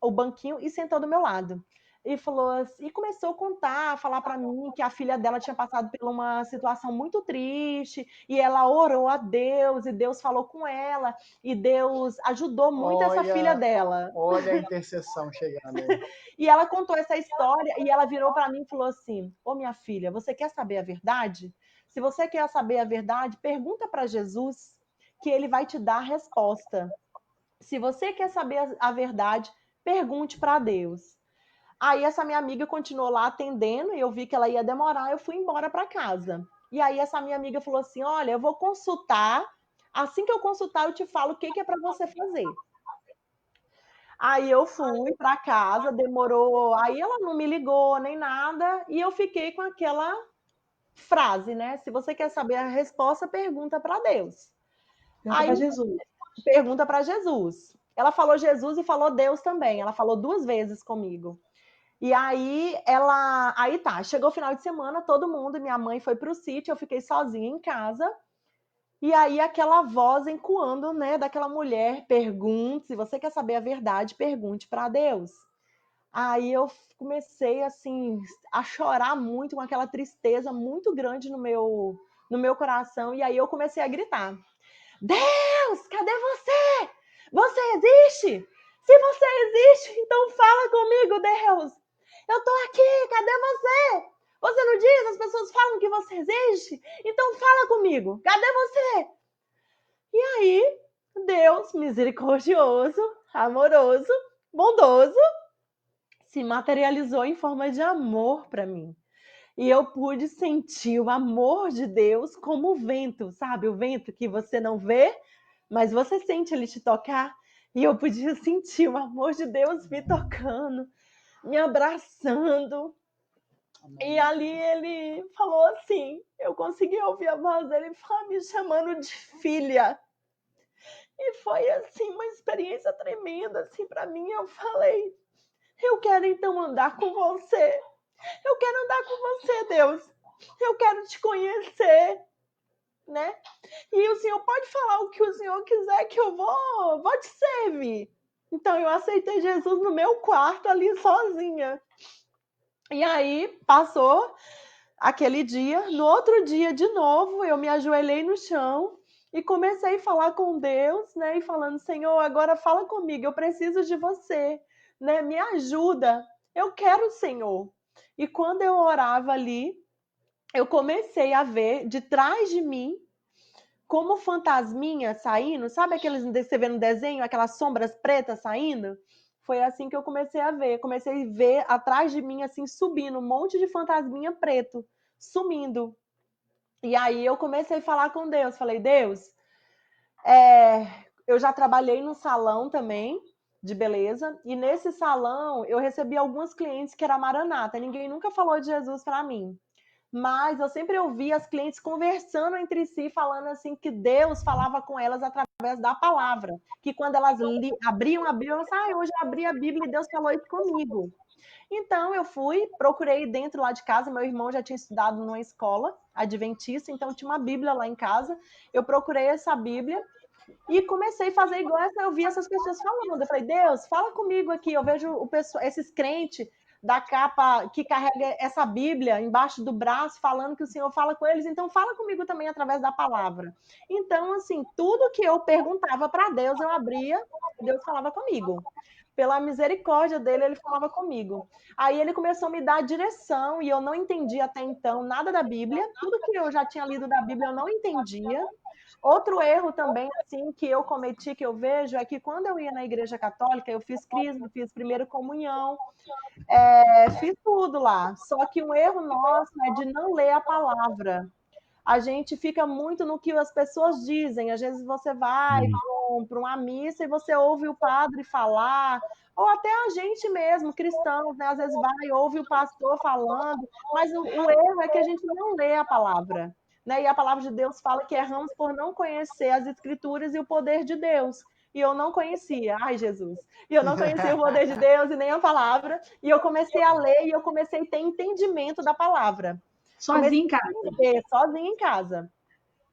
Speaker 2: o banquinho e sentou do meu lado. E falou assim, e começou a contar, a falar para mim que a filha dela tinha passado por uma situação muito triste e ela orou a Deus e Deus falou com ela e Deus ajudou muito essa filha dela.
Speaker 1: Olha a intercessão chegando aí.
Speaker 2: E ela contou essa história e ela virou para mim e falou assim: "Ô minha filha, você quer saber a verdade? Se você quer saber a verdade, pergunta para Jesus que ele vai te dar a resposta. Se você quer saber a verdade, pergunte para Deus." Aí essa minha amiga continuou lá atendendo e eu vi que ela ia demorar, eu fui embora para casa. E aí essa minha amiga falou assim: "Olha, eu vou consultar, assim que eu consultar eu te falo o que é para você fazer." Aí eu fui para casa, demorou, aí ela não me ligou nem nada e eu fiquei com aquela frase, né? Se você quer saber a resposta, pergunta para Deus.
Speaker 5: Pergunta para Jesus.
Speaker 2: Pergunta para Jesus. Ela falou Jesus e falou Deus também. Ela falou 2 vezes comigo. E aí tá, chegou o final de semana, todo mundo, minha mãe foi pro sítio, eu fiquei sozinha em casa. E aí aquela voz ecoando, né, daquela mulher, pergunte, se você quer saber a verdade, pergunte para Deus. Aí eu comecei assim a chorar muito, com aquela tristeza muito grande no meu coração, e aí eu comecei a gritar: "Deus, cadê você? Você existe? Se você existe, então fala comigo, Deus. Eu tô aqui, cadê você? Você não diz? As pessoas falam que você existe? Então fala comigo, cadê você?" E aí, Deus, misericordioso, amoroso, bondoso, se materializou em forma de amor para mim. E eu pude sentir o amor de Deus como o vento, sabe? O vento que você não vê, mas você sente ele te tocar. E eu podia sentir o amor de Deus me tocando, me abraçando. E ali ele falou assim, eu consegui ouvir a voz dele me chamando de filha. E foi assim uma experiência tremenda assim para mim. Eu falei: "Eu quero então andar com você. Eu quero andar com você, Deus. Eu quero te conhecer, né? E o Senhor pode falar o que o Senhor quiser que eu vou te servir." Então eu aceitei Jesus no meu quarto ali sozinha. E aí passou aquele dia, no outro dia de novo, eu me ajoelhei no chão e comecei a falar com Deus, né? E falando: "Senhor, agora fala comigo, eu preciso de você, né? Me ajuda. Eu quero o Senhor." E quando eu orava ali, eu comecei a ver de trás de mim como fantasminha saindo, sabe aqueles que você vê no desenho, aquelas sombras pretas saindo? Foi assim que eu comecei a ver. Comecei a ver atrás de mim, assim, subindo, um monte de fantasminha preto, sumindo. E aí eu comecei a falar com Deus. Falei: "Deus, eu já trabalhei no salão também, de beleza, e nesse salão eu recebi alguns clientes que era Maranata. Ninguém nunca falou de Jesus para mim. Mas eu sempre ouvi as clientes conversando entre si, falando assim que Deus falava com elas através da palavra. Que quando elas abriam, elas falavam: "Ah, hoje eu abri a Bíblia e Deus falou isso comigo." Então eu fui, procurei dentro lá de casa, meu irmão já tinha estudado numa escola adventista, então tinha uma Bíblia lá em casa. Eu procurei essa Bíblia e comecei a fazer igual eu vi essas pessoas falando. Eu falei, Deus, fala comigo aqui. Eu vejo esses crentes da capa que carrega essa Bíblia embaixo do braço, falando que o Senhor fala com eles, então fala comigo também através da palavra. Então, assim, tudo que eu perguntava para Deus, eu abria, Deus falava comigo. Pela misericórdia dele, ele falava comigo. Aí ele começou a me dar direção, e eu não entendia até então nada da Bíblia. Tudo que eu já tinha lido da Bíblia, eu não entendia. Outro erro também, assim, que eu cometi, que eu vejo, é que quando eu ia na igreja católica, eu fiz crisma, fiz primeira comunhão, fiz tudo lá. Só que um erro nosso é de não ler a palavra. A gente fica muito no que as pessoas dizem. Às vezes você vai para uma missa e você ouve o padre falar, ou até a gente mesmo, cristãos, né? Às vezes vai e ouve o pastor falando, mas o erro é que a gente não lê a palavra. Né? E a palavra de Deus fala que erramos por não conhecer as escrituras e o poder de Deus. E eu não conhecia, ai Jesus, e eu não conhecia o poder de Deus e nem a palavra, e eu comecei a ler e eu comecei a ter entendimento da palavra.
Speaker 5: Sozinha em casa.
Speaker 2: Sozinha em casa.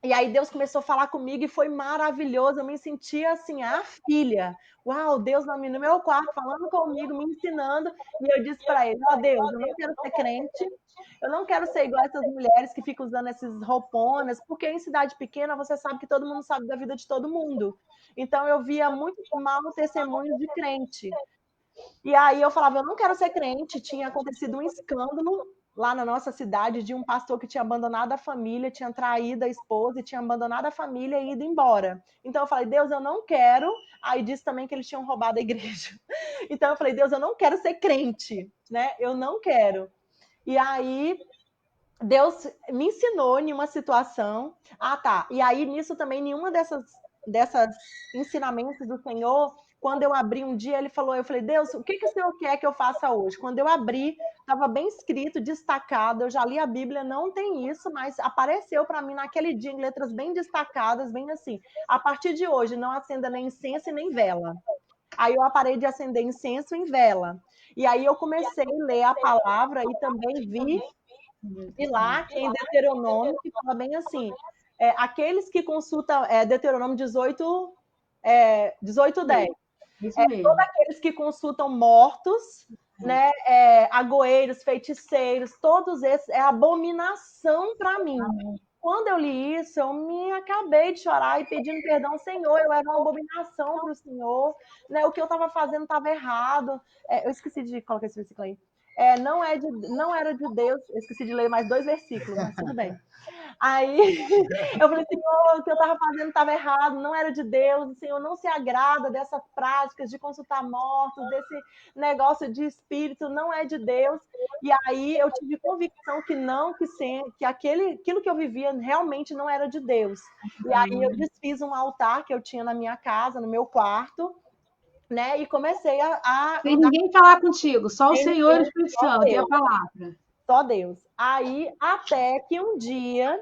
Speaker 2: E aí Deus começou a falar comigo e foi maravilhoso. Eu me sentia assim, a filha. Uau, Deus no meu quarto falando comigo, me ensinando. E eu disse para ele, ó Deus, eu não quero ser crente. Eu não quero ser igual essas mulheres que ficam usando esses rouponas, porque em cidade pequena você sabe que todo mundo sabe da vida de todo mundo. Então eu via muito mal testemunhos de crente. E aí eu falava, eu não quero ser crente. Tinha acontecido um escândalo lá na nossa cidade de um pastor que tinha abandonado a família, tinha traído a esposa e tinha abandonado a família e ido embora. Então eu falei, Deus, eu não quero. Aí disse também que eles tinham roubado a igreja. Então eu falei, Deus, eu não quero ser crente, né? Eu não quero. E aí Deus me ensinou em uma situação. Ah, tá. E aí nisso também nenhuma dessas ensinamentos do Senhor, quando eu abri um dia, ele falou, eu falei, Deus, o que o Senhor quer que eu faça hoje? Quando eu abri, estava bem escrito, destacado, eu já li a Bíblia, não tem isso, mas apareceu para mim naquele dia em letras bem destacadas, bem assim, a partir de hoje, não acenda nem incenso e nem vela. Aí eu parei de acender incenso em vela. E aí eu comecei a ler a palavra e também vi e lá em Deuteronômio, que fala bem assim, aqueles que consultam, Deuteronômio 18, 10, todos aqueles que consultam mortos, né, agoeiros, feiticeiros, todos esses, é abominação para mim. Quando eu li isso, eu me acabei de chorar e pedindo perdão ao Senhor, eu era uma abominação para o Senhor, né, o que eu estava fazendo estava errado. Eu esqueci de colocar esse versículo aí. Não era de Deus, eu esqueci de ler mais 2 versículos, mas tudo bem. Aí eu falei, Senhor, o que eu estava fazendo estava errado, não era de Deus, o Senhor não se agrada dessas práticas de consultar mortos, desse negócio de espírito, não é de Deus. E aí eu tive convicção que aquilo que eu vivia realmente não era de Deus. E aí eu desfiz um altar que eu tinha na minha casa, no meu quarto, né? E comecei a
Speaker 5: sem ninguém falar contigo, só o Senhor e o Espírito Santo e a palavra.
Speaker 2: Só Deus. Aí, até que um dia,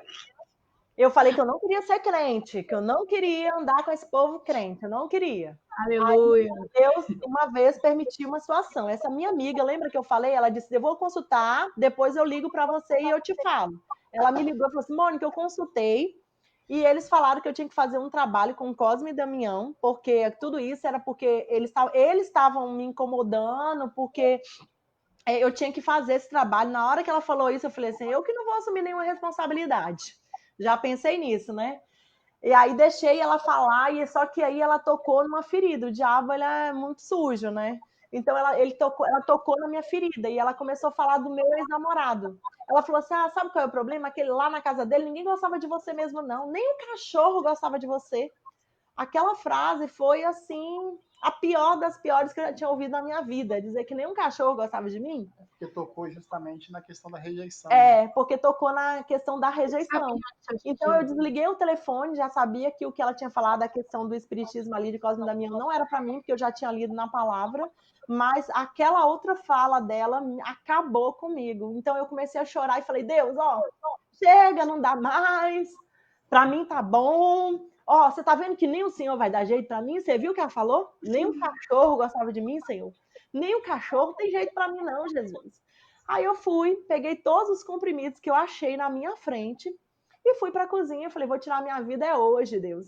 Speaker 2: eu falei que eu não queria ser crente, que eu não queria andar com esse povo crente, eu não queria.
Speaker 5: Aleluia.
Speaker 2: Aí, Deus, uma vez, permitiu uma situação. Essa minha amiga, lembra que eu falei? Ela disse, eu vou consultar, depois eu ligo para você e eu te falo. Ela me ligou e falou assim, Mônica, eu consultei, e eles falaram que eu tinha que fazer um trabalho com Cosme e Damião, porque tudo isso era porque eles estavam me incomodando, porque eu tinha que fazer esse trabalho. Na hora que ela falou isso, eu falei assim, eu que não vou assumir nenhuma responsabilidade. Já pensei nisso, né? E aí deixei ela falar, e só que aí ela tocou numa ferida. O diabo, ele é muito sujo, né? Então ela tocou na minha ferida, e ela começou a falar do meu ex-namorado. Ela falou assim, sabe qual é o problema? Aquele lá na casa dele, ninguém gostava de você mesmo, não. Nem o cachorro gostava de você. Aquela frase foi, assim, a pior das piores que eu já tinha ouvido na minha vida. Dizer que nenhum cachorro gostava de mim.
Speaker 1: Porque tocou justamente na questão da rejeição.
Speaker 2: Porque tocou na questão da rejeição. Então eu desliguei o telefone, já sabia que o que ela tinha falado, da questão do espiritismo ali de Cosme e Damião, não era para mim, porque eu já tinha lido na palavra, mas aquela outra fala dela acabou comigo. Então eu comecei a chorar e falei, Deus, chega, não dá mais, para mim tá bom. Você tá vendo que nem o Senhor vai dar jeito para mim? Você viu o que ela falou? Nem o cachorro gostava de mim, Senhor. Nem o cachorro tem jeito para mim não, Jesus. Aí eu fui, peguei todos os comprimidos que eu achei na minha frente e fui para a cozinha. Falei, vou tirar minha vida é hoje, Deus.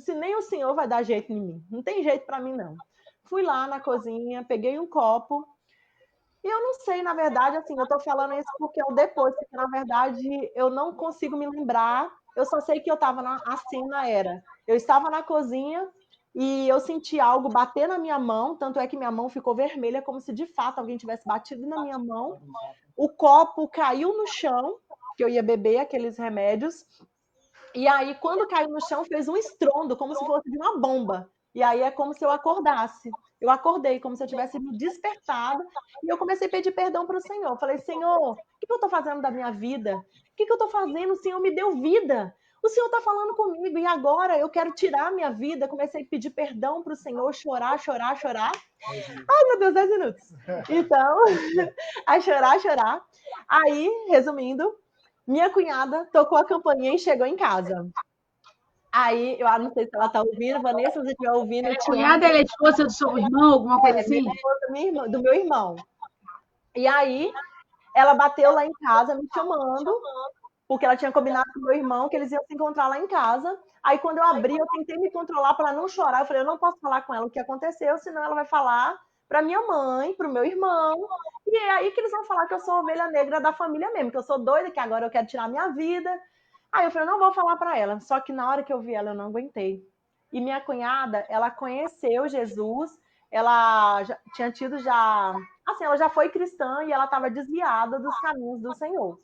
Speaker 2: Se nem o Senhor vai dar jeito em mim. Não tem jeito para mim, não. Fui lá na cozinha, peguei um copo. E eu não sei, na verdade, assim, eu tô falando isso porque eu depois, porque na verdade eu não consigo me lembrar. Eu só sei que eu tava a cena era. Eu estava na cozinha e eu senti algo bater na minha mão, tanto é que minha mão ficou vermelha, como se de fato alguém tivesse batido na minha mão. O copo caiu no chão, que eu ia beber aqueles remédios. E aí, quando caiu no chão, fez um estrondo, como se fosse de uma bomba. E aí é como se eu acordasse. Eu acordei, como se eu tivesse me despertado. E eu comecei a pedir perdão para o Senhor. Eu falei, Senhor, o que eu estou fazendo da minha vida? O que eu estou fazendo? O Senhor me deu vida. O Senhor está falando comigo. E agora eu quero tirar a minha vida. Comecei a pedir perdão para o Senhor, chorar, chorar, chorar. Ai, meu Deus, 10 minutos. Então, a chorar, chorar. Aí, resumindo, minha cunhada tocou a campainha e chegou em casa. Aí, eu não sei se ela tá ouvindo, Vanessa, se você estiver ouvindo...
Speaker 5: Ela é cunhada, ela é esposa do seu irmão, alguma coisa assim?
Speaker 2: Do meu irmão. E aí, ela bateu lá em casa, me chamando, porque ela tinha combinado com o meu irmão que eles iam se encontrar lá em casa. Aí, quando eu abri, eu tentei me controlar para não chorar. Eu falei, eu não posso falar com ela o que aconteceu, senão ela vai falar para minha mãe, para o meu irmão. E é aí que eles vão falar que eu sou a ovelha negra da família mesmo, que eu sou doida, que agora eu quero tirar minha vida. Aí eu falei, não vou falar para ela. Só que na hora que eu vi ela, eu não aguentei. E minha cunhada, ela conheceu Jesus, ela já tinha tido já... Assim, ela já foi cristã e ela estava desviada dos caminhos do Senhor.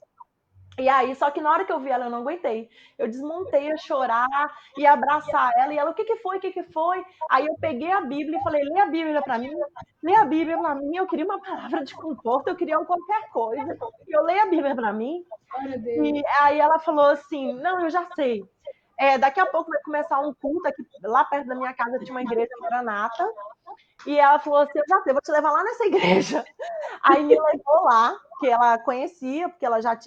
Speaker 2: E aí, só que na hora que eu vi ela, eu não aguentei. Eu desmontei a chorar e abraçar ela. E ela, o que foi? O que foi? Aí eu peguei a Bíblia e falei, lê a Bíblia para mim. Lê a Bíblia para mim. Eu queria uma palavra de conforto, eu queria qualquer coisa. Eu leio a Bíblia para mim. E aí ela falou assim, não, eu já sei. Daqui a pouco vai começar um culto aqui, lá perto da minha casa tinha uma igreja Maranata. E ela falou assim, eu já sei, vou te levar lá nessa igreja. Aí me levou lá, que ela conhecia, porque ela já,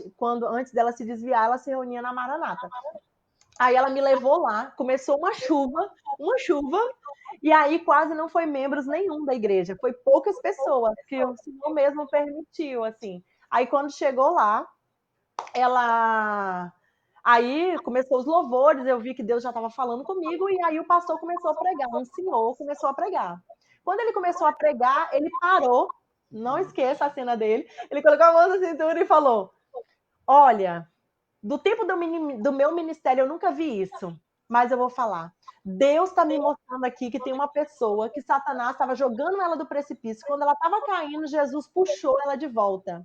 Speaker 2: antes dela se desviar, ela se reunia na Maranata. Aí ela me levou lá, começou uma chuva, e aí quase não foi membros nenhum da igreja, foi poucas pessoas, que o Senhor mesmo permitiu, assim. Aí quando chegou lá, aí começou os louvores, eu vi que Deus já estava falando comigo, e aí o pastor começou a pregar, um senhor começou a pregar. Quando ele começou a pregar, ele parou, não esqueça a cena dele, ele colocou a mão na cintura e falou, olha, do tempo do meu ministério eu nunca vi isso, mas eu vou falar. Deus está me mostrando aqui que tem uma pessoa que Satanás estava jogando ela do precipício, quando ela estava caindo, Jesus puxou ela de volta.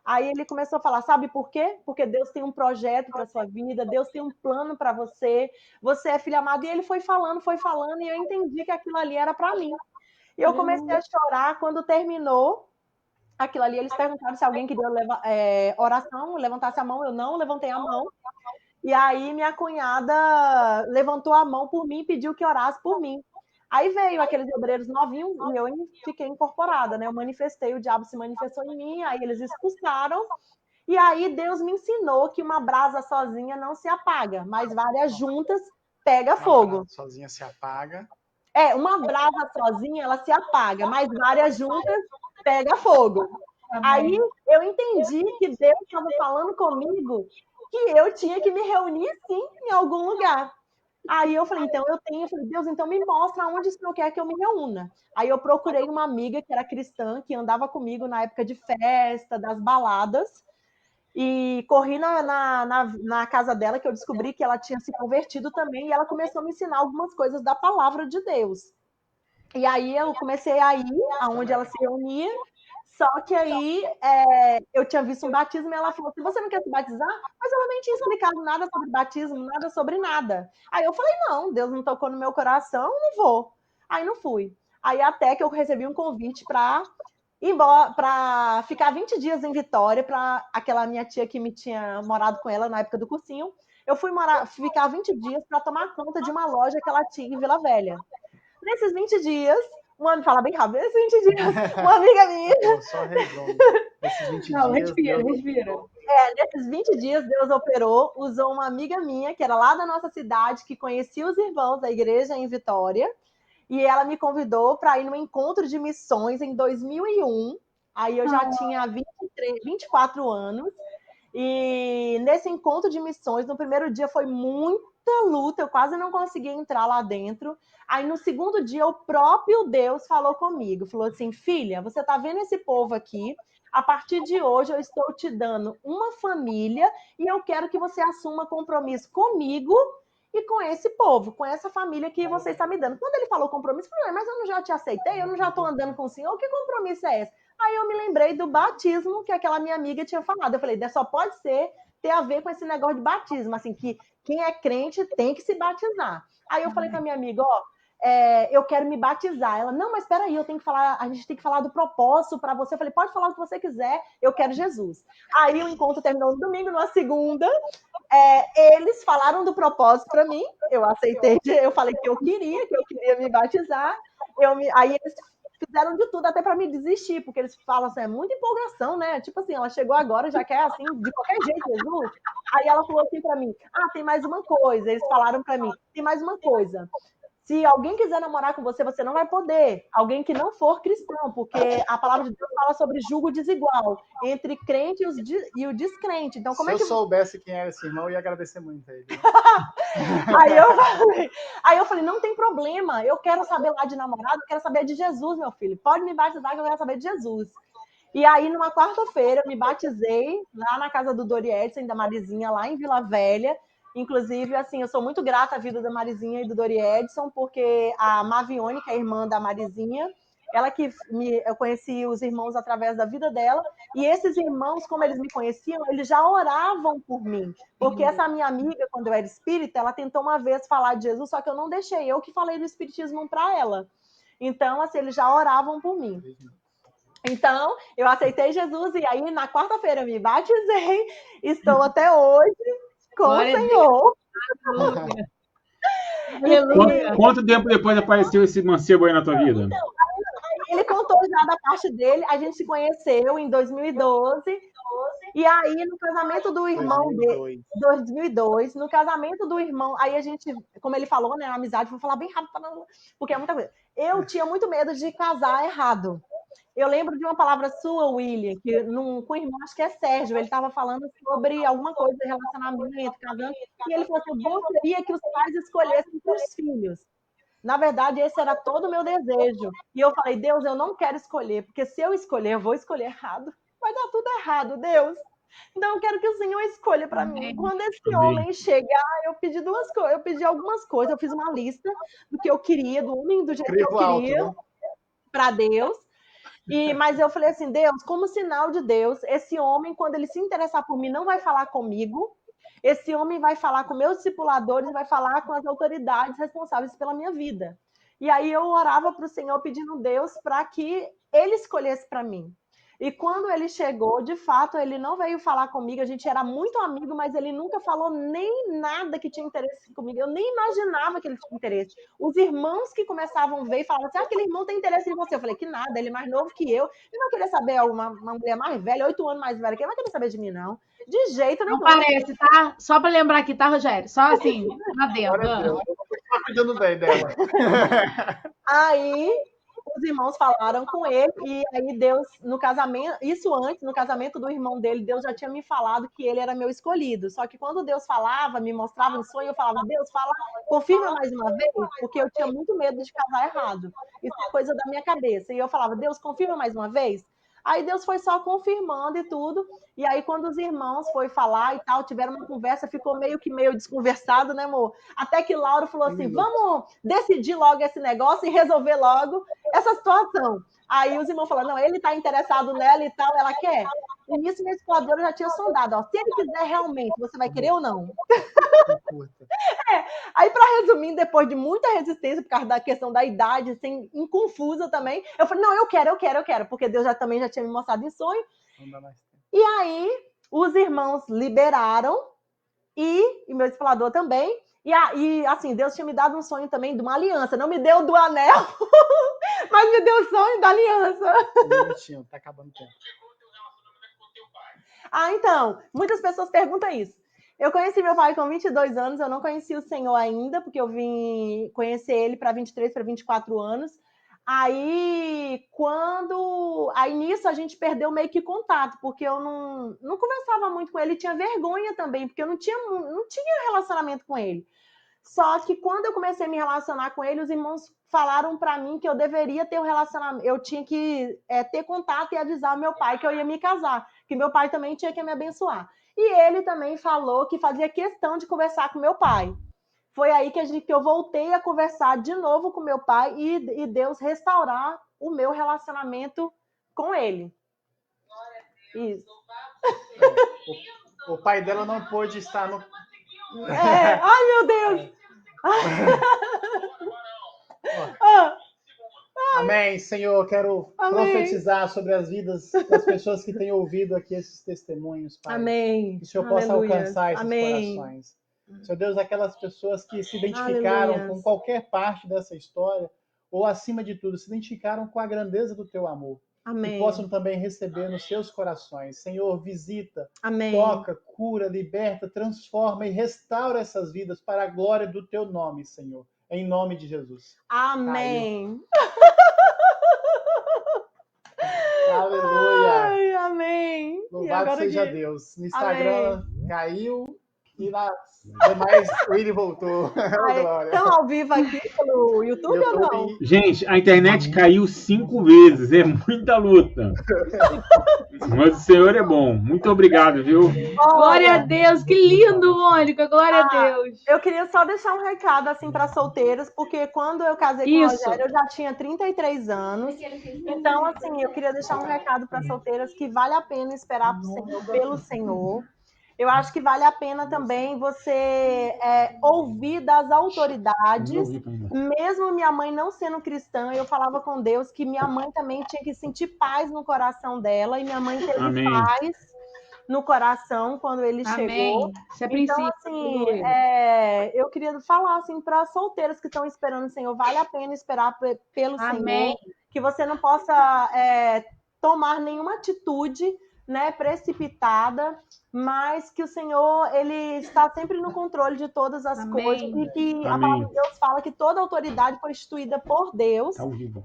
Speaker 2: Aí ele começou a falar, sabe por quê? Porque Deus tem um projeto para sua vida, Deus tem um plano para você, você é filho amado. E ele foi falando, e eu entendi que aquilo ali era para mim. E eu comecei a chorar. Quando terminou aquilo ali, eles perguntaram se alguém queria oração, levantasse a mão. Eu não levantei a mão. E aí minha cunhada levantou a mão por mim e pediu que orasse por mim. Aí veio aqueles obreiros novinhos e eu fiquei incorporada, né? Eu manifestei, o diabo se manifestou em mim, aí eles expulsaram. E aí Deus me ensinou que uma brasa sozinha não se apaga, mas várias juntas pega fogo.
Speaker 1: Uma sozinha se apaga.
Speaker 2: Uma brasa sozinha ela se apaga, mas várias juntas pega fogo. Aí eu entendi que Deus estava falando comigo que eu tinha que me reunir sim em algum lugar. Aí eu falei, Deus, então me mostra onde o Senhor quer que eu me reúna. Aí eu procurei uma amiga que era cristã, que andava comigo na época de festa, das baladas, e corri na casa dela, que eu descobri que ela tinha se convertido também, e ela começou a me ensinar algumas coisas da palavra de Deus. E aí eu comecei a ir aonde ela se reunia, só que aí eu tinha visto um batismo e ela falou assim, você não quer se batizar? Mas ela nem tinha explicado nada sobre batismo, nada sobre nada. Aí eu falei, não, Deus não tocou no meu coração, não vou. Aí não fui. Aí até que eu recebi um convite para ficar 20 dias em Vitória, para aquela minha tia que me tinha morado com ela na época do cursinho. Eu fui ficar 20 dias para tomar conta de uma loja que ela tinha em Vila Velha. Nesses 20 dias... fala bem rápido, esses 20 dias, uma amiga minha...
Speaker 1: Eu só resumo. Esses 20
Speaker 5: Não,
Speaker 1: dias...
Speaker 5: respira.
Speaker 2: Nesses 20 dias, Deus operou, usou uma amiga minha, que era lá da nossa cidade, que conhecia os irmãos da igreja em Vitória, E ela me convidou para ir no encontro de missões em 2001. Aí eu já tinha 24 anos. E nesse encontro de missões, no primeiro dia foi muita luta, eu quase não conseguia entrar lá dentro. Aí no segundo dia, o próprio Deus falou comigo, falou assim: filha, você tá vendo esse povo aqui? A partir de hoje eu estou te dando uma família e eu quero que você assuma compromisso comigo e com esse povo, com essa família que você está me dando. Quando ele falou compromisso, eu falei, mas eu não já te aceitei, eu não já estou andando com o senhor, que compromisso é esse? Aí eu me lembrei do batismo que aquela minha amiga tinha falado. Eu falei, só pode ter a ver com esse negócio de batismo, assim, que quem é crente tem que se batizar. Aí eu falei com a minha amiga, eu quero me batizar. Ela, não, mas espera aí, a gente tem que falar do propósito para você. Eu falei, pode falar o que você quiser, eu quero Jesus. Aí o encontro terminou no domingo, na segunda, eles falaram do propósito para mim, eu aceitei, eu falei que eu queria me batizar, aí eles fizeram de tudo até para me desistir, porque eles falam assim, é muita empolgação, né? Tipo assim, ela chegou agora, já quer assim, de qualquer jeito, Jesus. Aí ela falou assim para mim, tem mais uma coisa. Eles falaram para mim, tem mais uma coisa. Se alguém quiser namorar com você, você não vai poder. Alguém que não for cristão, porque a palavra de Deus fala sobre julgo desigual entre crente e o descrente. Então, como
Speaker 1: Se
Speaker 2: é que
Speaker 1: eu soubesse quem era esse irmão, eu ia agradecer muito a ele.
Speaker 2: Aí eu falei, não tem problema, eu quero saber lá de namorado, eu quero saber de Jesus, meu filho. Pode me batizar que eu quero saber de Jesus. E aí, numa quarta-feira, eu me batizei lá na casa do Dori Edson e da Marizinha, lá em Vila Velha. Inclusive, assim, eu sou muito grata à vida da Marizinha e do Dori Edson, porque a Mavione, que é a irmã da Marizinha, ela que eu conheci os irmãos através da vida dela, e esses irmãos, como eles me conheciam, eles já oravam por mim, porque essa minha amiga, quando eu era espírita, ela tentou uma vez falar de Jesus, só que eu não deixei, eu que falei do espiritismo para ela. Então, assim, eles já oravam por mim. Então, eu aceitei Jesus e aí, na quarta-feira, eu me batizei, estou até hoje com
Speaker 5: Glória
Speaker 2: o Senhor.
Speaker 4: Quanto tempo depois apareceu esse mancebo aí na tua vida?
Speaker 2: Então, ele contou já da parte dele, a gente se conheceu em 2012, e aí no casamento do irmão dele, 2002, no casamento do irmão, aí a gente, como ele falou, né, a amizade, vou falar bem rápido, porque é muita coisa. Eu tinha muito medo de casar errado. Eu lembro de uma palavra sua, William, que com o irmão, acho que é Sérgio, ele estava falando sobre alguma coisa de relacionamento, casando, e ele falou assim, bom seria que os pais escolhessem para os filhos. Na verdade, esse era todo o meu desejo. E eu falei, Deus, eu não quero escolher, porque se eu escolher, eu vou escolher errado. Vai dar tudo errado, Deus. Então eu quero que o Senhor escolha para mim. Quando esse homem chegar, eu pedi duas coisas, eu pedi algumas coisas, eu fiz uma lista do que eu queria, do homem do jeito que eu queria, para Deus. Mas eu falei assim, Deus, como sinal de Deus, esse homem, quando ele se interessar por mim, não vai falar comigo. Esse homem vai falar com meus discipuladores, vai falar com as autoridades responsáveis pela minha vida. E aí eu orava para o Senhor pedindo a Deus para que ele escolhesse para mim. E quando ele chegou, de fato, ele não veio falar comigo, a gente era muito amigo, mas ele nunca falou nem nada que tinha interesse comigo, eu nem imaginava que ele tinha interesse. Os irmãos que começavam a ver e falavam assim, aquele irmão tem interesse em você. Eu falei, que nada, ele é mais novo que eu, ele não queria saber, uma mulher mais velha, 8 anos mais velha, que ele não queria saber de mim, não. De jeito nenhum.
Speaker 5: Não parece, tá? Só para lembrar aqui, tá, Rogério? Só assim, lá dentro.
Speaker 1: Eu vou continuar cuidando bem dela.
Speaker 2: Aí os irmãos falaram com ele, e aí Deus, no casamento, isso antes, no casamento do irmão dele, Deus já tinha me falado que ele era meu escolhido. Só que quando Deus falava, me mostrava em sonho, eu falava, Deus, fala, confirma mais uma vez, porque eu tinha muito medo de casar errado. Isso é coisa da minha cabeça. E eu falava, Deus, confirma mais uma vez. Aí Deus foi só confirmando e tudo. E aí, quando os irmãos foram falar e tal, tiveram uma conversa, ficou meio desconversado, né, amor? Até que Laura falou assim, vamos decidir logo esse negócio e resolver logo essa situação. Aí os irmãos falaram, não, ele está interessado nela e tal, ela quer. E nisso, minha escoladora já tinha sondado, ó, se ele quiser realmente, você vai querer ou não? Aí, para resumir, depois de muita resistência, por causa da questão da idade, assim, inconfusa também, eu falei, não, eu quero, porque Deus também já tinha me mostrado em sonho.
Speaker 1: Não dá mais tempo.
Speaker 2: E aí, os irmãos liberaram, e meu discipulador também, e assim, Deus tinha me dado um sonho também de uma aliança, não me deu do anel, mas me deu o sonho da aliança.
Speaker 1: Bonitinho, tá acabando o tempo.
Speaker 2: Então, muitas pessoas perguntam isso. Eu conheci meu pai com 22 anos, eu não conheci o Senhor ainda, porque eu vim conhecer ele para 23, para 24 anos. Aí nisso a gente perdeu meio que contato, porque eu não conversava muito com ele, tinha vergonha também, porque eu não tinha relacionamento com ele. Só que quando eu comecei a me relacionar com ele, os irmãos falaram para mim que eu deveria ter um relacionamento, eu tinha que ter contato e avisar o meu pai que eu ia me casar, que meu pai também tinha que me abençoar. E ele também falou que fazia questão de conversar com meu pai. Foi aí que eu voltei a conversar de novo com meu pai e Deus restaurar o meu relacionamento com ele. Isso.
Speaker 1: O pai dela não pôde estar no...
Speaker 2: Ai, meu Deus!
Speaker 1: Amém, Senhor. Eu quero profetizar sobre as vidas das pessoas que têm ouvido aqui esses testemunhos, Pai.
Speaker 2: Amém.
Speaker 1: Que o Senhor possa alcançar esses corações. Senhor Deus, aquelas pessoas que se identificaram com qualquer parte dessa história, ou acima de tudo, se identificaram com a grandeza do teu amor.
Speaker 2: Amém.
Speaker 1: Que possam também receber nos seus corações. Senhor, visita,
Speaker 2: Amém.
Speaker 1: Toca, cura, liberta, transforma e restaura essas vidas para a glória do teu nome, Senhor. Em nome de Jesus.
Speaker 2: Amém.
Speaker 1: Aleluia.
Speaker 2: Ai, amém.
Speaker 1: Louvado seja Deus. No Instagram caiu e nas demais o Willi voltou.
Speaker 2: Estão ao vivo aqui pelo YouTube ou não?
Speaker 4: Gente, a internet caiu 5 vezes. É muita luta. Mas o Senhor é bom. Muito obrigado, viu?
Speaker 5: Glória a Deus. Que lindo, Mônica. Glória a Deus.
Speaker 2: Eu queria só deixar um recado assim para solteiros, porque quando eu casei com o Rogério, eu já tinha 33 anos. Então, assim, eu queria deixar um recado para solteiras que vale a pena esperar pelo Senhor. Eu acho que vale a pena também você ouvir das autoridades. Mesmo minha mãe não sendo cristã, eu falava com Deus que minha mãe também tinha que sentir paz no coração dela, e minha mãe teve paz no coração quando ele chegou.
Speaker 5: Isso é princípio.
Speaker 2: Então, assim, eu queria falar assim, para solteiros que estão esperando o Senhor, vale a pena esperar pelo Senhor, que você não possa tomar nenhuma atitude, né, precipitada, mas que o Senhor, ele está sempre no controle de todas as coisas, e que a palavra de Deus fala que toda autoridade foi instituída por Deus,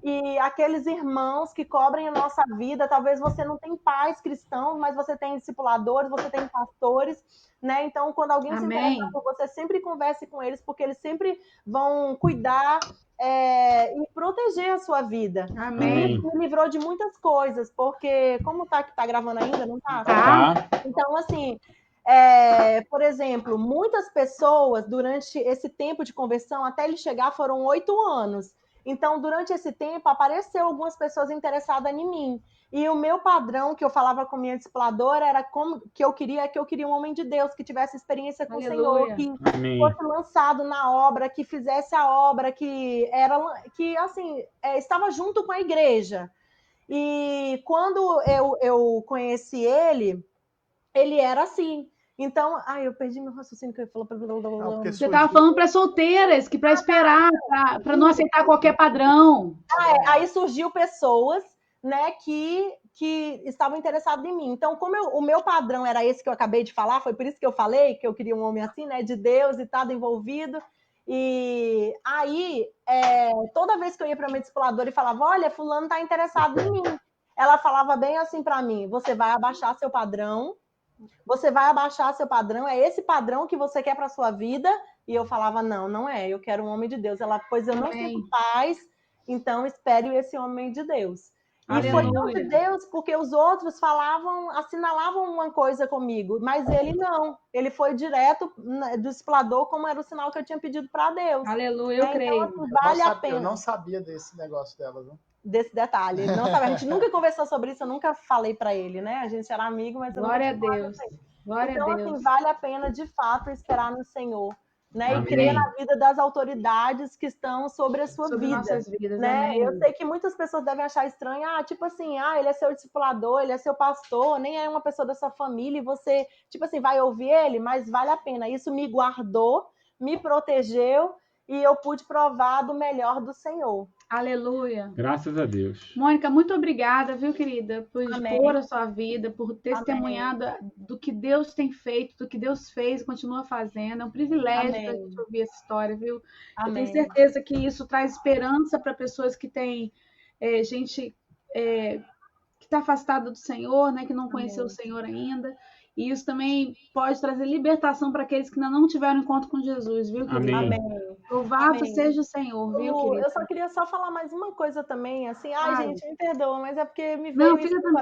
Speaker 2: e aqueles irmãos que cobrem a nossa vida, talvez você não tem pais cristãos, mas você tem discipuladores, você tem pastores, né? Então, quando alguém se interessa por você, sempre converse com eles, porque eles sempre vão cuidar e proteger a sua vida.
Speaker 5: Amém.
Speaker 2: E me livrou de muitas coisas, porque como tá gravando ainda, não tá?
Speaker 4: Tá.
Speaker 2: Então, assim, por exemplo, muitas pessoas, durante esse tempo de conversão, até ele chegar, foram 8 anos. Então, durante esse tempo, apareceu algumas pessoas interessadas em mim. E o meu padrão, que eu falava com minha discipuladora, era que eu queria um homem de Deus, que tivesse experiência com o Senhor, que fosse lançado na obra, que fizesse a obra, que assim, estava junto com a igreja. E quando eu conheci ele era assim. Então, eu perdi meu raciocínio que eu ia falar.
Speaker 5: Você estava falando para solteiras, que para esperar, para não aceitar qualquer padrão.
Speaker 2: Aí surgiu pessoas, né, que estavam interessadas em mim. Então, como o meu padrão era esse que eu acabei de falar, foi por isso que eu falei que eu queria um homem assim, né, de Deus e tal, envolvido. E aí, toda vez que eu ia para minha discipuladora e falava, olha, fulano está interessado em mim, ela falava bem assim para mim, você vai abaixar seu padrão, é esse padrão que você quer para sua vida? E eu falava, não é, eu quero um homem de Deus. Ela, pois eu não sinto paz, então espere esse homem de Deus. E foi não de Deus, porque os outros assinalavam uma coisa comigo, mas ele não. Ele foi direto do discipulador, como era o sinal que eu tinha pedido para Deus.
Speaker 5: Aleluia, eu creio.
Speaker 2: Então, assim, vale a pena.
Speaker 1: Eu não sabia desse negócio dela, viu?
Speaker 2: Desse detalhe. Ele não sabe. A gente nunca conversou sobre isso, eu nunca falei para ele, né? A gente era amigo, mas eu
Speaker 5: Glória
Speaker 2: nunca
Speaker 5: a Deus. Glória
Speaker 2: então,
Speaker 5: a Deus.
Speaker 2: assim, vale a pena, de fato, esperar no Senhor. Né? E crer na vida das autoridades que estão sobre a sua vida.
Speaker 5: Nossas vidas,
Speaker 2: né? Eu sei que muitas pessoas devem achar estranho, tipo assim, ele é seu discipulador, ele é seu pastor, nem é uma pessoa da sua família, e você, tipo assim, vai ouvir ele, mas vale a pena. Isso me guardou, me protegeu, e eu pude provar do melhor do Senhor.
Speaker 5: Aleluia.
Speaker 4: Graças a Deus.
Speaker 5: Mônica, muito obrigada, viu, querida, por
Speaker 2: Amém.
Speaker 5: expor a sua vida, por testemunhado do que Deus tem feito, do que Deus fez e continua fazendo. É um privilégio para a
Speaker 2: Amém.
Speaker 5: gente ouvir essa história, viu? Eu tenho
Speaker 2: Amém.
Speaker 5: certeza que isso traz esperança para pessoas que têm gente que está afastada do Senhor, né, que não conheceu o Senhor ainda. E isso também pode trazer libertação para aqueles que ainda não tiveram encontro com Jesus, viu, querida?
Speaker 4: Amém.
Speaker 2: Amém.
Speaker 5: Louvado
Speaker 2: Amém.
Speaker 5: seja o Senhor, viu,
Speaker 2: Lu,
Speaker 5: querida?
Speaker 2: eu só queria falar mais uma coisa também, assim, ai,
Speaker 5: Fala.
Speaker 2: gente, me perdoa, mas é porque me
Speaker 5: Não,
Speaker 2: veio isso
Speaker 5: fica
Speaker 2: no
Speaker 5: tranquila.